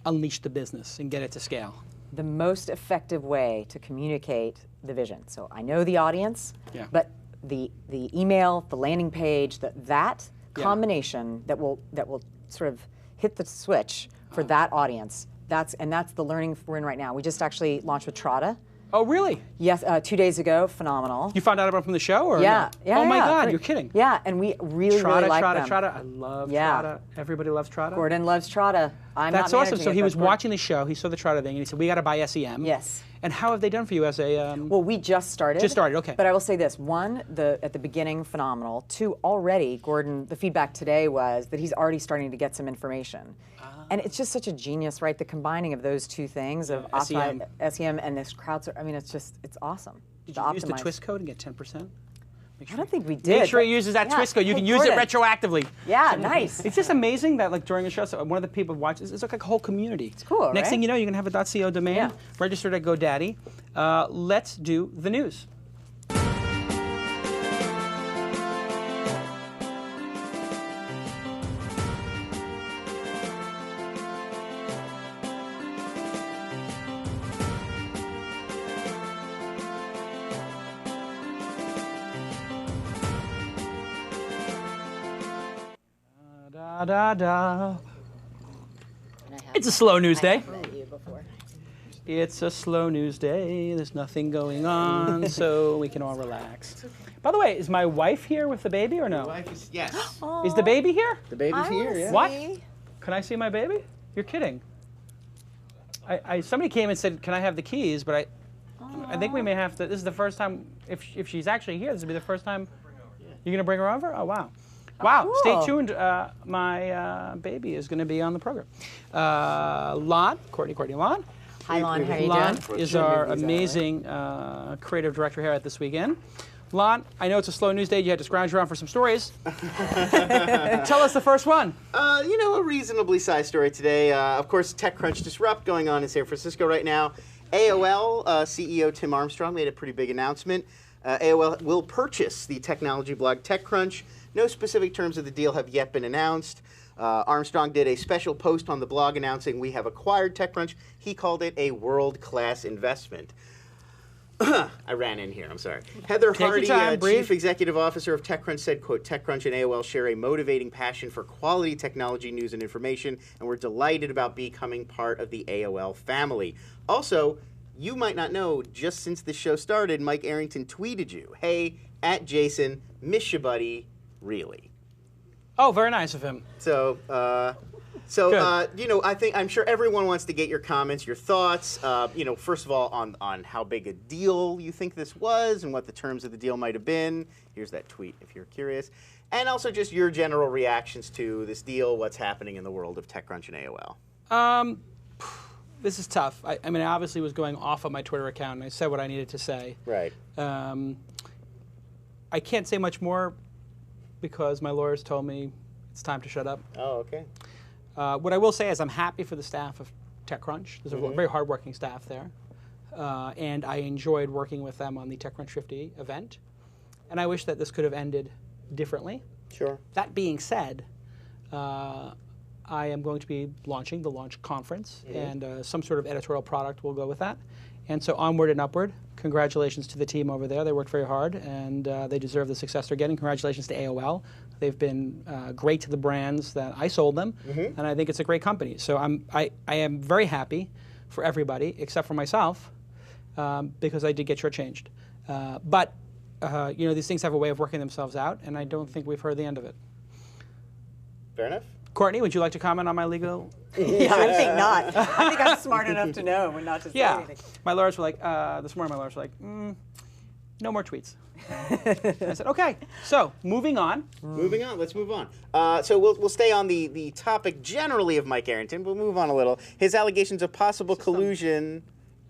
unleash the business and get it to scale? The most effective way to communicate the vision. So I know the audience, but the email, the landing page, that combination that will sort of hit the switch for that audience. That's the learning we're in right now. We just actually launched with Trada. Oh, really? Yes, 2 days ago. Phenomenal. You found out about it from the show, or yeah? No? Oh my God, you're kidding. Yeah, and we really like them. Trada. I love Trada. Everybody loves Trada. Gordon loves Trada. That's awesome. So he was watching the show. He saw the Trada thing, and he said, "We got to buy SEM." Yes. And how have they done for you as a? Well, we just started. Just started. Okay. But I will say this: 1, at the beginning, phenomenal. 2, already, Gordon. The feedback today was that he's already starting to get some information. And it's just such a genius, right? The combining of those 2 things of SEM and this crowdsourcing. I mean, it's awesome. Did you use the twist code and get 10%? I don't think we did. Make sure he uses that twist code. You can use it retroactively. Yeah, nice. It's just amazing that like during the show, so one of the people watches, it's like a whole community. It's cool, Next right? thing you know, you're going to have a .co domain registered at GoDaddy. Let's do the news. It's a slow news day. It's a slow news day. There's nothing going on, so we can all relax. By the way, is my wife here with the baby or no? My wife is, yes. Is the baby here? The baby's here, yeah. What? Can I see my baby? You're kidding. Somebody came and said, "Can I have the keys?" But I think we may have to. This is the first time. If she's actually here, this will be the first time. You're gonna bring her over? Oh wow. Wow, cool. Stay tuned. My baby is going to be on the program. Lon, Courtney Lon. Hi, Lon. How are you Lon doing? is our amazing creative director here at This Weekend. Lon, I know it's a slow news day. You had to scrounge around for some stories. Tell us the first one. A reasonably sized story today. Of course, TechCrunch Disrupt going on in San Francisco right now. AOL CEO Tim Armstrong made a pretty big announcement. AOL will purchase the technology blog TechCrunch. No specific terms of the deal have yet been announced. Armstrong did a special post on the blog announcing we have acquired TechCrunch. He called it a world-class investment. I ran in here, I'm sorry. Heather Take your Hardy, time, breathe. Chief Executive Officer of TechCrunch, said, quote, TechCrunch and AOL share a motivating passion for quality technology news and information, and we're delighted about becoming part of the AOL family. Also, you might not know, just since the show started, Mike Arrington tweeted you, hey, @Jason, miss you, buddy, really. Oh, very nice of him. So, you know, I'm sure everyone wants to get your comments, your thoughts. You know, first of all, on how big a deal you think this was and what the terms of the deal might have been. Here's that tweet if you're curious. And also just your general reactions to this deal, what's happening in the world of TechCrunch and AOL. This is tough. I mean, I obviously was going off of my Twitter account, and I said what I needed to say. Right. I can't say much more because my lawyers told me it's time to shut up. Oh, okay. What I will say is I'm happy for the staff of TechCrunch. There's a very hardworking staff there. And I enjoyed working with them on the TechCrunch 50 event. And I wish that this could have ended differently. Sure. That being said, I am going to be launching the launch conference, and some sort of editorial product will go with that. And so onward and upward. Congratulations to the team over there. They worked very hard, and they deserve the success they're getting. Congratulations to AOL. They've been great to the brands that I sold them, and I think it's a great company. So I am very happy for everybody except for myself because I did get shortchanged. But you know, these things have a way of working themselves out, and I don't think we've heard the end of it. Fair enough. Courtney, would you like to comment on my legal? Yeah, I think not. I think I'm smart enough to know when not to say anything. My lawyers were like, this morning my lawyers were like, no more tweets. I said, okay. So, moving on. Moving on, let's move on. So we'll stay on the topic generally of Mike Arrington. We'll move on a little. His allegations of possible collusion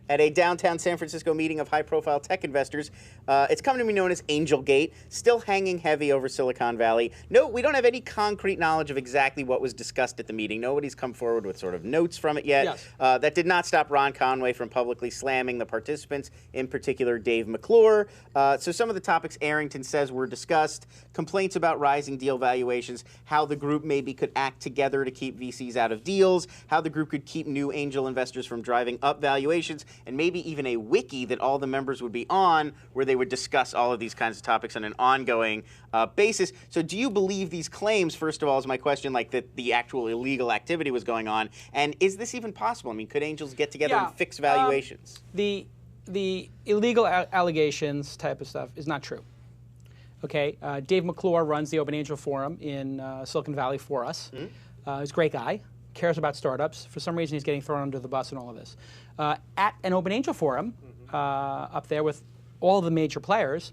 at a downtown San Francisco meeting of high-profile tech investors. It's come to be known as AngelGate, still hanging heavy over Silicon Valley. No, we don't have any concrete knowledge of exactly what was discussed at the meeting. Nobody's come forward with sort of notes from it yet. Yes. That did not stop Ron Conway from publicly slamming the participants, in particular Dave McClure. So some of the topics Arrington says were discussed, complaints about rising deal valuations, how the group maybe could act together to keep VCs out of deals, how the group could keep new angel investors from driving up valuations, and maybe even a wiki that all the members would be on where they would discuss all of these kinds of topics on an ongoing basis. So do you believe these claims, first of all, is my question, like that the actual illegal activity was going on? And is this even possible? I mean, could angels get together and fix valuations? The illegal allegations type of stuff is not true. Okay, Dave McClure runs the Open Angel Forum in Silicon Valley for us. He's a great guy, cares about startups. For some reason, he's getting thrown under the bus in all of this. At an Open Angel Forum up there with all the major players,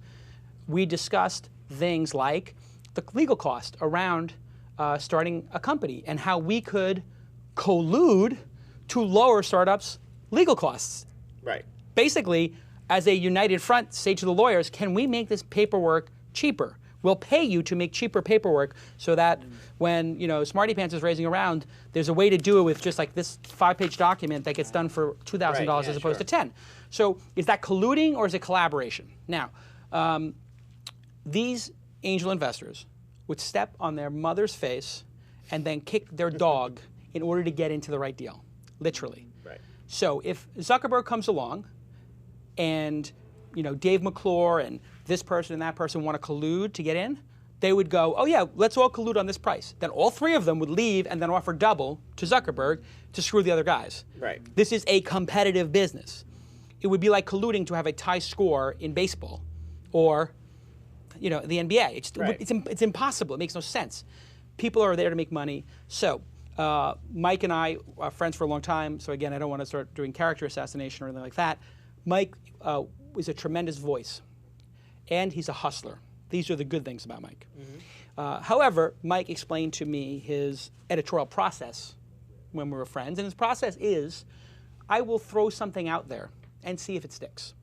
we discussed things like the legal cost around starting a company and how we could collude to lower startups' legal costs. Right. Basically, as a united front, say to the lawyers, can we make this paperwork cheaper? We'll pay you to make cheaper paperwork so that when, you know, SmartyPants is raising around, there's a way to do it with just like this 5-page document that gets done for $2,000 as opposed to $10. So is that colluding or is it collaboration? Now, these angel investors would step on their mother's face and then kick their dog in order to get into the right deal, literally. Right. So if Zuckerberg comes along and, you know, Dave McClure and this person and that person want to collude to get in, they would go, oh yeah, let's all collude on this price. Then all three of them would leave and then offer double to Zuckerberg to screw the other guys. Right. This is a competitive business. It would be like colluding to have a tie score in baseball or, you know, the NBA. It's impossible. It makes no sense. People are there to make money. So Mike and I are friends for a long time. So again, I don't want to start doing character assassination or anything like that. Mike was a tremendous voice. And he's a hustler. These are the good things about Mike. However, Mike explained to me his editorial process when we were friends. And his process is, I will throw something out there and see if it sticks.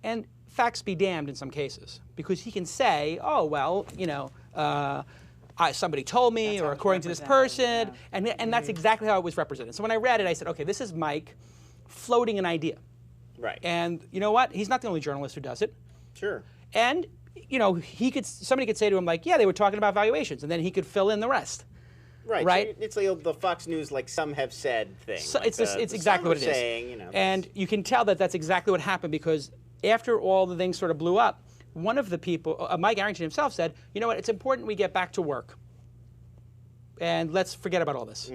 And facts be damned in some cases. Because he can say, oh, well, you know, somebody told me, or according to this person. Yeah. And that's exactly how it was represented. So when I read it, I said, okay, this is Mike floating an idea. Right. And you know what? He's not the only journalist who does it. Sure. And you know, somebody could say to him like, yeah, they were talking about valuations, and then he could fill in the rest. Right. So it's like the Fox News, like some have said thing. So like it's exactly what it is. Saying, you know, and you can tell that that's exactly what happened because after all the things sort of blew up, one of the people, Mike Arrington himself, said, you know what, it's important we get back to work. And let's forget about all this.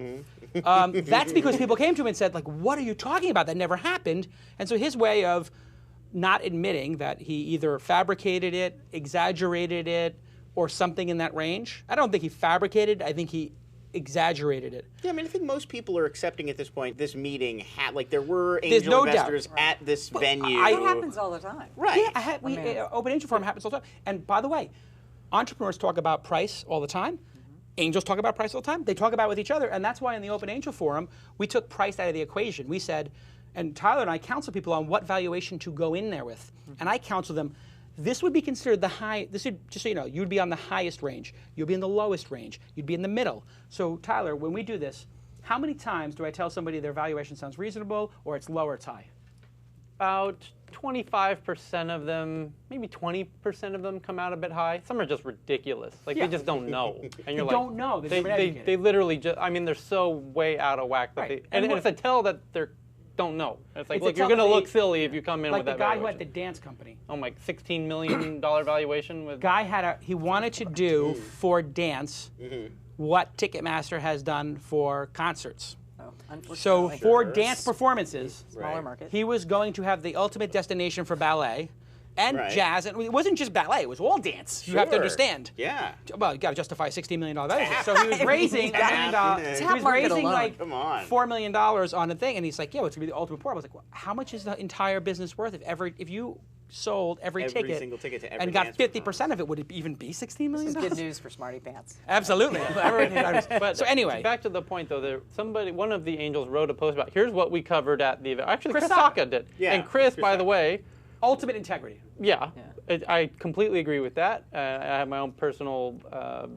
That's because people came to him and said, like, what are you talking about? That never happened. And so his way of not admitting that he either fabricated it, exaggerated it, or something in that range. I don't think he fabricated it. I think he exaggerated it. Yeah, I mean, I think most people are accepting at this point this meeting had, like, there were angel investors at this venue. It happens all the time. Right. Yeah, Open Angel Forum happens all the time. And by the way, entrepreneurs talk about price all the time. Angels talk about price all the time. They talk about it with each other. And that's why in the Open Angel Forum, we took price out of the equation. We said, and Tyler and I counsel people on what valuation to go in there with. And I counsel them, this would be considered the high, this would, just so you know, you'd be on the highest range. You'd be in the lowest range. You'd be in the middle. So Tyler, when we do this, how many times do I tell somebody their valuation sounds reasonable or it's low or it's high? About 25% of them, maybe 20% of them come out a bit high. Some are just ridiculous. Like they just don't know. And you're they don't know. They literally just, I mean, they're so way out of whack. That and it's a tell that they don't know. It's like, look, you're going to look silly if you come in with that valuation. Like the guy who had the dance company. Oh my, $16 million valuation. With guy had he wanted to do for dance what Ticketmaster has done for concerts. So for dance performances, smaller market, he was going to have the ultimate destination for ballet and jazz. And it wasn't just ballet, it was all dance. You have to understand. Yeah. Well, you got to justify $16 million valuation. So he was raising, like $4 million on a thing. And he's like, yeah, it's going to be the ultimate pour. I was like, well, how much is the entire business worth if you sold every ticket single ticket to every and got 50% of it, would it even be $16 million? This is good news for SmartyPants. Absolutely. But so anyway, back to the point though, one of the angels wrote a post about here's what we covered at the event. Actually, Chris Sacca did. Yeah, and Chris, by the way, ultimate integrity. Yeah. I completely agree with that. I have my own personal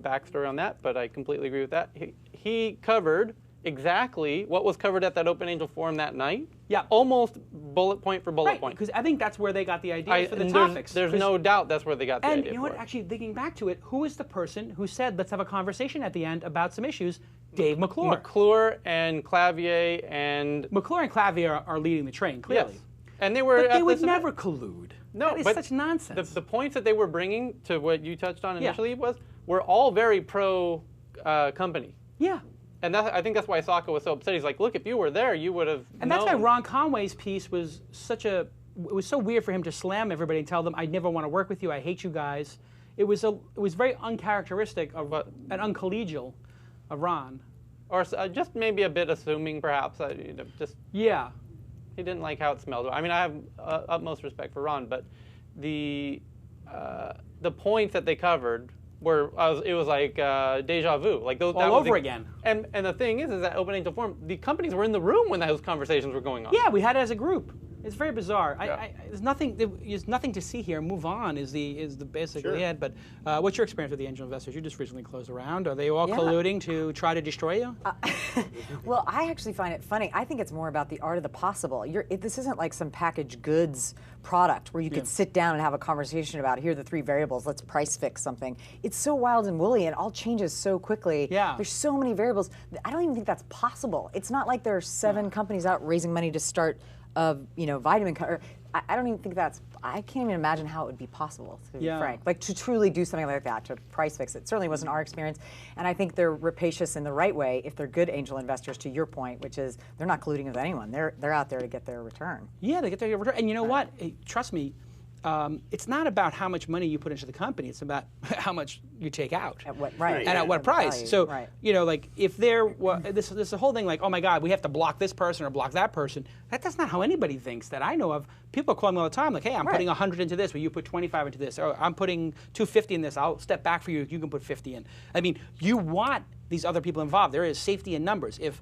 backstory on that, but I completely agree with that. He covered exactly what was covered at that Open Angel Forum that night. Yeah. Almost bullet point for bullet point. Because I think that's where they got the ideas for the topics. There's no doubt that's where they got the idea. And you know what, actually thinking back to it, who is the person who said, let's have a conversation at the end about some issues? Dave McClure. McClure and Clavier and... McClure and Clavier are leading the train, clearly. Yes. And they were but they would never collude. No, that is but such nonsense. The points that they were bringing to what you touched on initially were all very pro company. Yeah. And I think that's why Sacca was so upset. He's like, look, if you were there, you would have And that's why Ron Conway's piece was it was so weird for him to slam everybody and tell them, I never want to work with you, I hate you guys. It was very uncharacteristic of and uncollegial of Ron. Or just maybe a bit assuming, perhaps. Yeah. He didn't like how it smelled. I mean, I have utmost respect for Ron, but the points that they covered were it was like deja vu, like those all over again. And the thing is that Open Angel Forum, the companies were in the room when those conversations were going on. Yeah, we had it as a group. It's very bizarre. There's nothing to see here. Move on is basically it. But what's your experience with the angel investors? You just recently closed a round. Are they all colluding to try to destroy you? Well, I actually find it funny. I think it's more about the art of the possible. This isn't like some packaged goods product where you could sit down and have a conversation about, here are the 3 variables, let's price fix something. It's so wild and woolly and all changes so quickly. Yeah. There's so many variables. I don't even think that's possible. It's not like there are 7 companies out raising money to start vitamin. I don't even think I can't even imagine how it would be possible, to be frank. Like to truly do something like that, to price fix it. Certainly wasn't our experience. And I think they're rapacious in the right way if they're good angel investors, to your point, which is they're not colluding with anyone. They're out there to get their return. Yeah, they get their return. And you know what? Hey, trust me, it's not about how much money you put into the company. It's about how much you take out. At what and at what price. Value. So right. if there this whole thing like, oh my God, we have to block this person or block that person. That's not how anybody thinks that I know of. People call me all the time like, hey, I'm putting 100 into this, will you put 25 into this? Or I'm putting 250 in this. I'll step back for you. You can put 50 in. I mean, you want these other people involved. There is safety in numbers. If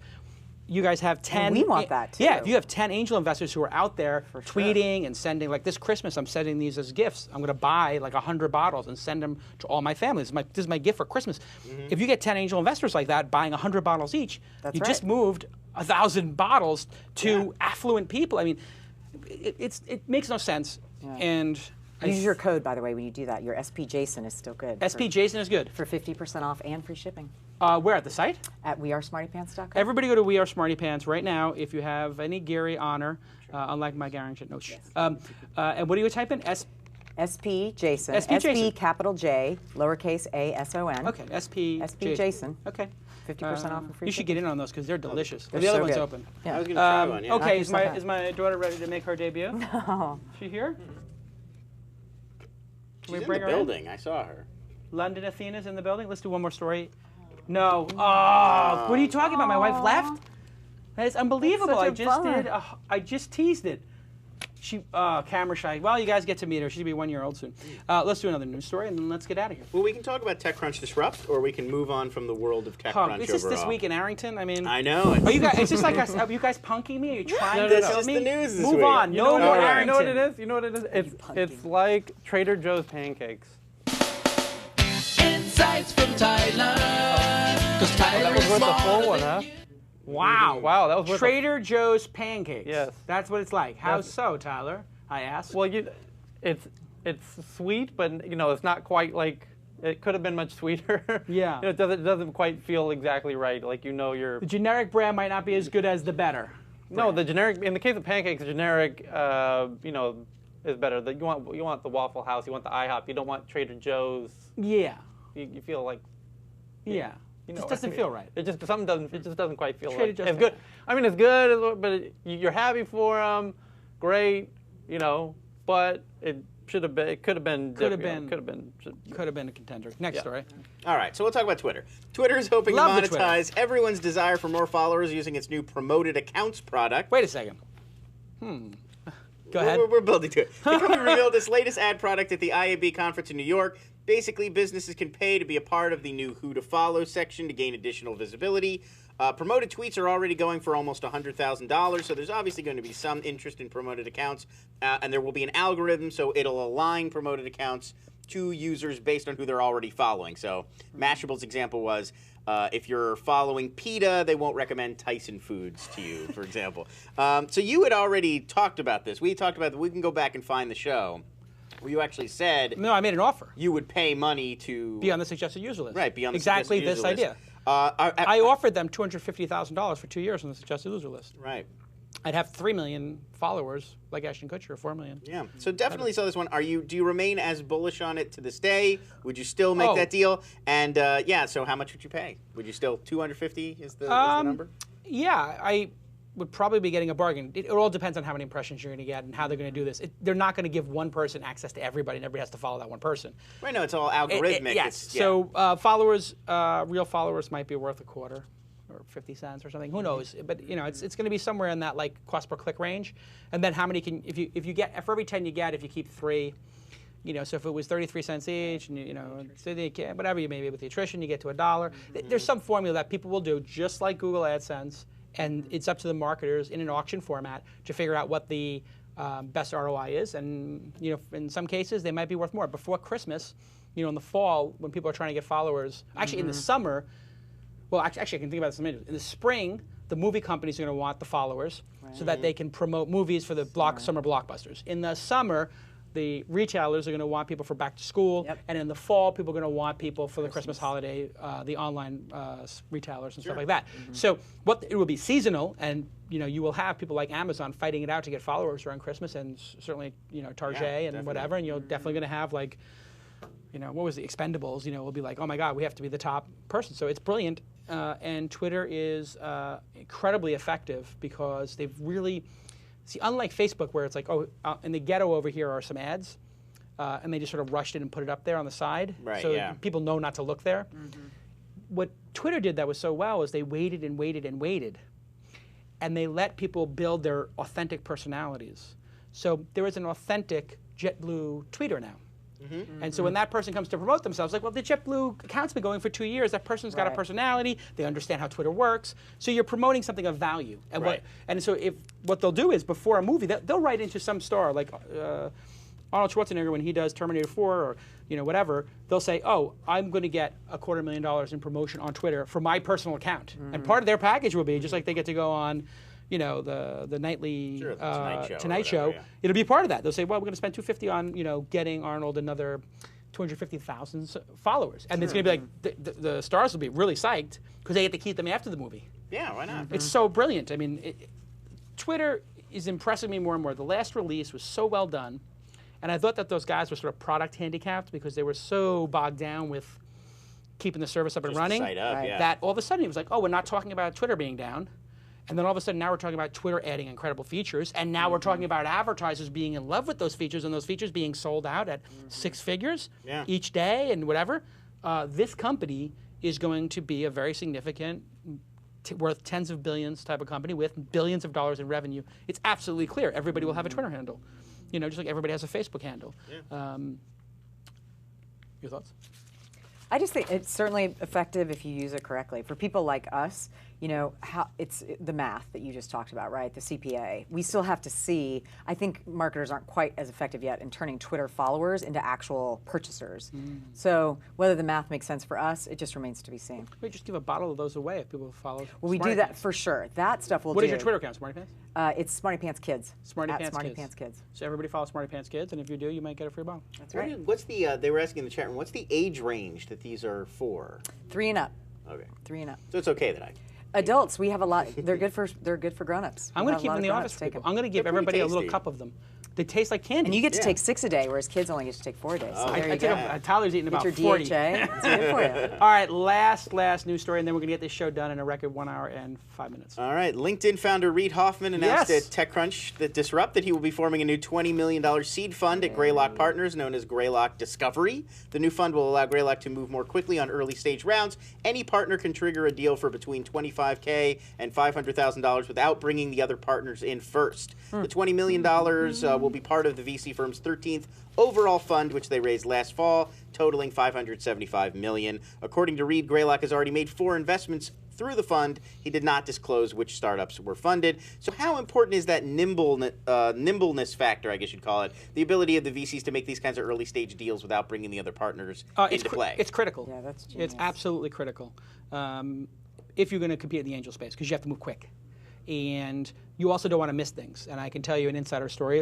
you guys have 10. And we want that too. Yeah, if you have 10 angel investors who are out there tweeting and sending, like this Christmas, I'm sending these as gifts. I'm going to buy like 100 bottles and send them to all my family. This is my gift for Christmas. If you get 10 angel investors like that buying 100 bottles each, you just moved 1,000 bottles to affluent people. I mean, it makes no sense. Yeah. And use your code, by the way, when you do that. Your SP Jason is still good. SP Jason is good. For 50% off and free shipping. Where at the site? At wearesmartypants.com. Everybody go to We Are Smarty Pants right now if you have any Gary honor, unlike my Gary. No. And what do you type in? SP Jason. SP Jason. capital J, lowercase a S-O-N. Okay, SP Jason. Okay. 50% off and free You should get in on those because they're delicious. They're the other so one's good. open. Yeah. I was going to try one, yeah. Okay, Knock is my daughter ready to make her debut? No. Is she here? She's in bring the her in? building. I saw her. London Athena's in the building. Let's do one more story. No. Oh, what are you talking about? My wife left? That is unbelievable. That's such a bummer. I just teased it. She, camera shy. Well, you guys get to meet her. She'll be 1 year old soon. Let's do another news story and then let's get out of here. Well, we can talk about TechCrunch Disrupt, or we can move on from the world of TechCrunch Is this overall. this week in Arrington? I mean, I know. are you guys? Is this like are you guys punking me? Are you trying to This tell is me? the news this Move week. on. No more right. Arrington. You know what it is? You know what it is? It's like Trader Joe's pancakes. Insights from Thailand. Cause Thailand That was is worth the full smaller one, than huh? you. Wow. Wow, that was worth Trader Joe's pancakes. Yes. That's what it's like. How Yes. so, Tyler? I asked. Well, it's sweet, but you know, it's not quite like it could have been much sweeter. Yeah. You know, it doesn't quite feel exactly right. Like you're. The generic brand might not be as good as the better. No, the generic. In the case of pancakes, the generic, is better. You want the Waffle House, you want the IHOP. You don't want Trader Joe's. Yeah. You feel like. Yeah. You Just know, doesn't feel right. It just something doesn't. It just doesn't quite feel Trader right. Joe's It's good. I mean, it's good, but you're happy for them. Great, but it should have been. It could have been. Could have been. Could have been a contender. Next story. All right, so we'll talk about Twitter. Twitter is hoping Love to the monetize everyone's desire for more followers using its new promoted accounts product. Wait a second. Go ahead. We're building to it. The company revealed its latest ad product at the IAB conference in New York. Basically, businesses can pay to be a part of the new Who to Follow section to gain additional visibility. Promoted tweets are already going for almost $100,000, so there's obviously going to be some interest in promoted accounts, and there will be an algorithm, so it'll align promoted accounts to users based on who they're already following. So Mashable's example was, if you're following PETA, they won't recommend Tyson Foods to you, for example. So you had already talked about this. We talked about that. We can go back and find the show where you actually said No, I made an offer. you would pay money to Be on the suggested user list. Right, be on the exactly suggested this user list. idea. I offered them $250,000 for 2 years on the suggested user list. Right. I'd have 3 million followers, like Ashton Kutcher, 4 million. Yeah. So definitely saw this one. Do you remain as bullish on it to this day? Would you still make that deal? And so how much would you pay? Would you still 250 is the number? Yeah, I would probably be getting a bargain. It all depends on how many impressions you're going to get and how they're going to do this. They're not going to give one person access to everybody, and everybody has to follow that one person. Right. No, it's all algorithmic. Yes. So followers, real followers might be worth a quarter or 50 cents or something. Who knows? But it's going to be somewhere in that like cost per click range. And then how many can if you get for every 10 you get, if you keep 3. So if it was 33 cents each, and so whatever you maybe with the attrition, you get to $1. There's some formula that people will do, just like Google AdSense, and it's up to the marketers in an auction format to figure out what the best ROI is. And in some cases, they might be worth more. Before Christmas, in the fall, when people are trying to get followers, actually in the summer, well, actually I can think about this in a minute. In the spring, the movie companies are going to want the followers so that they can promote movies for the summer blockbusters. In the summer, the retailers are going to want people for back to school, and in the fall, people are going to want people for the Christmas holiday, the online retailers and stuff like that. So it will be seasonal, and you will have people like Amazon fighting it out to get followers around Christmas, and certainly Target and definitely. whatever, and you're definitely going to have like, what was the Expendables? We'll be like, oh my God, we have to be the top person. So it's brilliant, and Twitter is incredibly effective because they've really. See, unlike Facebook, where it's like, in the ghetto over here are some ads, and they just sort of rushed it and put it up there on the side, so people know not to look there. What Twitter did that was so well is they waited and waited and waited, and they let people build their authentic personalities. So there is an authentic JetBlue tweeter now. And so when that person comes to promote themselves, like, well, the JetBlue account's been going for 2 years. That person's got a personality. They understand how Twitter works. So you're promoting something of value. And so what they'll do is before a movie, they'll write into some star, like Arnold Schwarzenegger when he does Terminator 4 or whatever. They'll say, oh, I'm going to get $250,000 in promotion on Twitter for my personal account. And part of their package will be just like they get to go on. The nightly the Tonight Show. It'll be part of that. They'll say, well, we're going to spend $250 on, getting Arnold another 250,000 followers. And it's going to be like, the stars will be really psyched because they get to keep them after the movie. Yeah, why not? It's so brilliant. I mean, Twitter is impressing me more and more. The last release was so well done. And I thought that those guys were sort of product handicapped because they were so bogged down with keeping the service up and running that all of a sudden it was like, oh, we're not talking about Twitter being down. And then all of a sudden now we're talking about Twitter adding incredible features. And now we're talking about advertisers being in love with those features and those features being sold out at 6 figures each day and whatever. This company is going to be a very significant, worth tens of billions type of company with billions of dollars in revenue. It's absolutely clear. Everybody will have a Twitter handle. You know, just like everybody has a Facebook handle. Your thoughts? I just think it's certainly effective if you use it correctly. For people like us, you know, how it's the math that you just talked about, right? The CPA. We still have to see. I think marketers aren't quite as effective yet in turning Twitter followers into actual purchasers. So whether the math makes sense for us, it just remains to be seen. We just give a bottle of those away if people follow. Well, we do that for sure. That stuff we'll do. What is your Twitter account, SmartyPants? It's SmartyPants Kids. SmartyPants Kids. So everybody follow SmartyPants Kids, and if you do, you might get a free bottle. That's right. What's the? They were asking in the chat room. What's the age range that these are for? 3 and up. Okay. 3 and up. So it's okay that I. Adults, we have a lot. They're good for grown-ups. I'm going to keep them in the office. I'm going to give everybody a little cup of them. They taste like candy. And you get to take 6 a day, whereas kids only get to take 4 a day. So there you go. Tyler's eating about 40. Get your DHA. It's good for you. All right, last news story, and then we're going to get this show done in a record 1 hour and 5 minutes. All right, LinkedIn founder Reid Hoffman announced at TechCrunch that Disrupt that he will be forming a new $20 million seed fund at Greylock Partners, known as Greylock Discovery. The new fund will allow Greylock to move more quickly on early stage rounds. Any partner can trigger a deal for between $25K and $500,000 without bringing the other partners in first. The $20 million will be part of the VC firm's 13th overall fund, which they raised last fall, totaling $575 million. According to Reid, Greylock has already made 4 investments through the fund. He did not disclose which startups were funded. So how important is that nimbleness factor, I guess you'd call it, the ability of the VCs to make these kinds of early stage deals without bringing the other partners into play? It's critical. Yeah, that's genius. It's absolutely critical if you're going to compete in the angel space, because you have to move quick. And you also don't want to miss things. And I can tell you an insider story.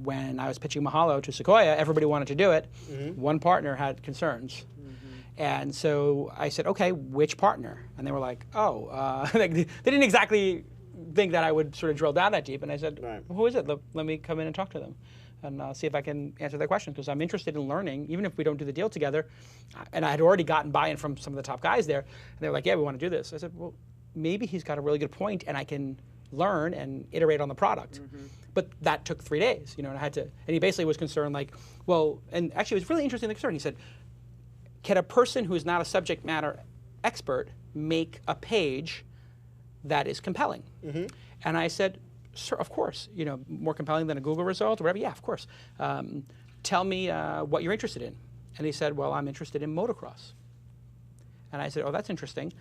When I was pitching Mahalo to Sequoia, everybody wanted to do it. One partner had concerns. And so I said, okay, which partner? And they were like, oh, they didn't exactly think that I would sort of drill down that deep. And I said, well, who is it? Let me come in and talk to them and see if I can answer their questions, because I'm interested in learning, even if we don't do the deal together. And I had already gotten buy-in from some of the top guys there. And they were like, yeah, we want to do this. I said, well, maybe he's got a really good point, and I can learn and iterate on the product. But that took 3 days, you know, and I had to. And he basically was concerned, like, well, and actually, it was really interesting concern. He said, can a person who is not a subject matter expert make a page that is compelling? And I said, sure, of course. You know, more compelling than a Google result or whatever. Yeah, of course. Tell me what you're interested in. And he said, well, I'm interested in motocross. And I said, oh, that's interesting.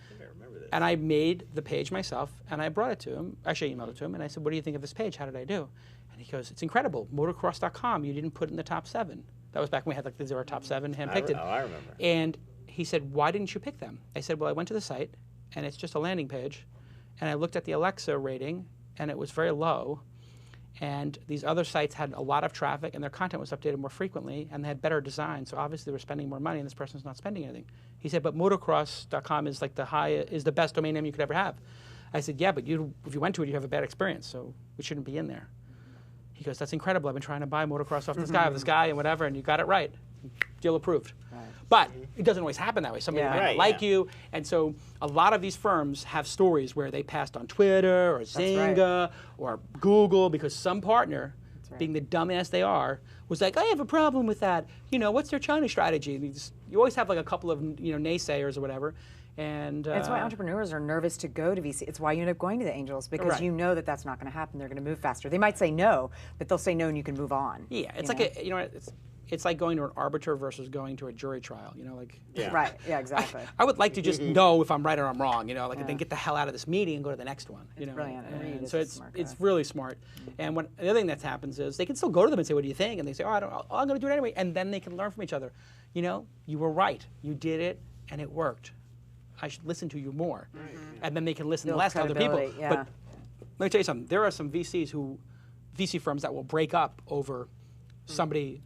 And I made the page myself, and I brought it to him. Actually, I emailed it to him, and I said, what do you think of this page? How did I do? And he goes, it's incredible. Motocross.com, you didn't put in the top 7. That was back when we had like the 0 top 7 handpicked. I remember. And he said, why didn't you pick them? I said, well, I went to the site, and it's just a landing page. And I looked at the Alexa rating, and it was very low. And these other sites had a lot of traffic, and their content was updated more frequently, and they had better design. So obviously, they were spending more money, and this person's not spending anything. He said, but motocross.com is like the best domain name you could ever have. I said, yeah, but if you went to it, you have a bad experience, so we shouldn't be in there. He goes, that's incredible. I've been trying to buy motocross off this guy, and whatever, and you got it right. Deal approved. But it doesn't always happen that way. Somebody might not like you. And so a lot of these firms have stories where they passed on Twitter or Zynga or Google because some partner, being the dumbass they are, was like, I have a problem with that. You know, what's their China strategy? And you always have like a couple of naysayers or whatever. And that's why entrepreneurs are nervous to go to VC. It's why you end up going to the angels, because you know that that's not going to happen. They're going to move faster. They might say no, but they'll say no and you can move on. Yeah, it's it's like going to an arbiter versus going to a jury trial, you know, like. Right, yeah, exactly. I would like to just know if I'm right or I'm wrong, you know, like, and then get the hell out of this meeting and go to the next one. You know? Brilliant. And so it's really smart. And the other thing that happens is they can still go to them and say, what do you think? And they say, I'm going to do it anyway. And then they can learn from each other. You know, you were right. You did it, and it worked. I should listen to you more. And then they can listen less to other people. Yeah. But let me tell you something. There are some VC firms that will break up over somebody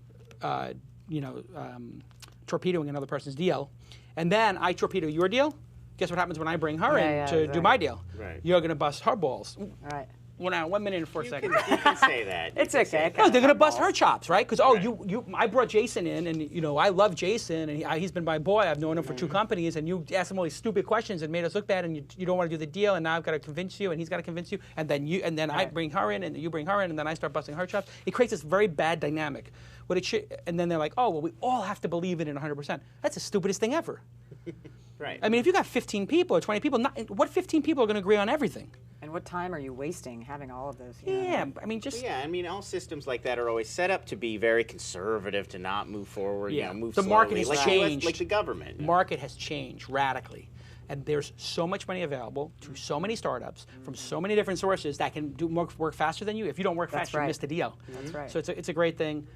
torpedoing another person's deal, and then I torpedo your deal. Guess what happens when I bring her in to do my deal? Right. You're going to bust her balls. All right. Well, now 1 minute and 4 seconds. You can say that. It's okay. No, they're gonna bust her chops, right? Because I brought Jason in, and I love Jason, and he's been my boy. I've known him for 2 companies, and you asked him all these stupid questions and made us look bad, and you don't want to do the deal, and now I've got to convince you, and he's got to convince you, and then I bring her in, and you bring her in, and then I start busting her chops. It creates this very bad dynamic. And then they're like, oh well, we all have to believe in it 100%. That's the stupidest thing ever. Right. I mean, if you got 15 people or 20 people, what 15 people are going to agree on everything? And what time are you wasting having all of those? Yeah, I mean, just... Yeah, I mean, all systems like that are always set up to be very conservative, to not move forward, move slowly. The market has changed. Like the government. The market has changed radically. And there's so much money available to so many startups from so many different sources that can work faster than you. If you don't work fast, you miss the deal. That's right. So it's a great thing.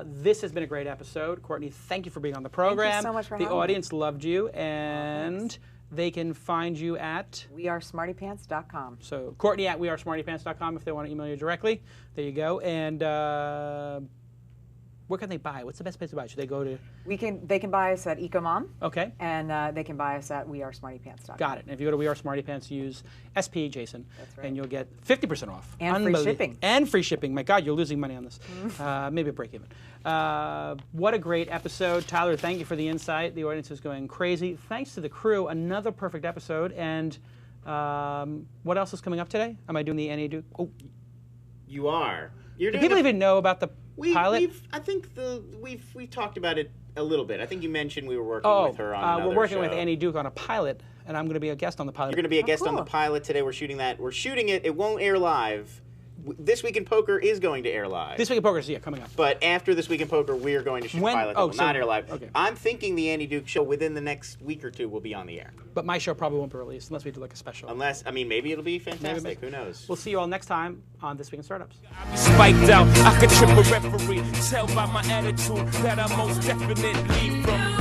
This has been a great episode. Courtney, thank you for being on the program. Thank you so much for having me. The audience loved you, and they can find you at wearesmartypants.com. So Courtney at wearesmartypants.com if they want to email you directly. There you go. And where can they buy? What's the best place to buy? Should they go to? They can buy us at Ecomom. Okay. And they can buy us at wearesmartypants.com. Got it. And if you go to We Are Smarty Pants, use SP Jason. That's right. And you'll get 50% off. And free shipping. And free shipping. My God, you're losing money on this. Maybe a break even. What a great episode. Tyler, thank you for the insight. The audience is going crazy. Thanks to the crew. Another perfect episode. And what else is coming up today? Am I doing the Annie Duke? Oh. You are. You're Do doing people even know about the pilot? I think we've talked about it a little bit. I think you mentioned we were working with her on another we're working show. with Annie Duke on a pilot, and I'm going to be a guest on the pilot. You're going to be a guest on the pilot today. We're shooting that. We're shooting it. It won't air live. This Week in Poker is going to air live. This Week in Poker is coming up. But after This Week in Poker, we're going to shoot a pilot that will not air live. Okay. I'm thinking the Andy Duke show within the next week or 2 will be on the air. But my show probably won't be released unless we do like a special. Unless, I mean, maybe it'll be fantastic. Who knows? We'll see you all next time on This Week in Startups. Spiked out, I could trip a referee. Tell by my attitude that I most definitely from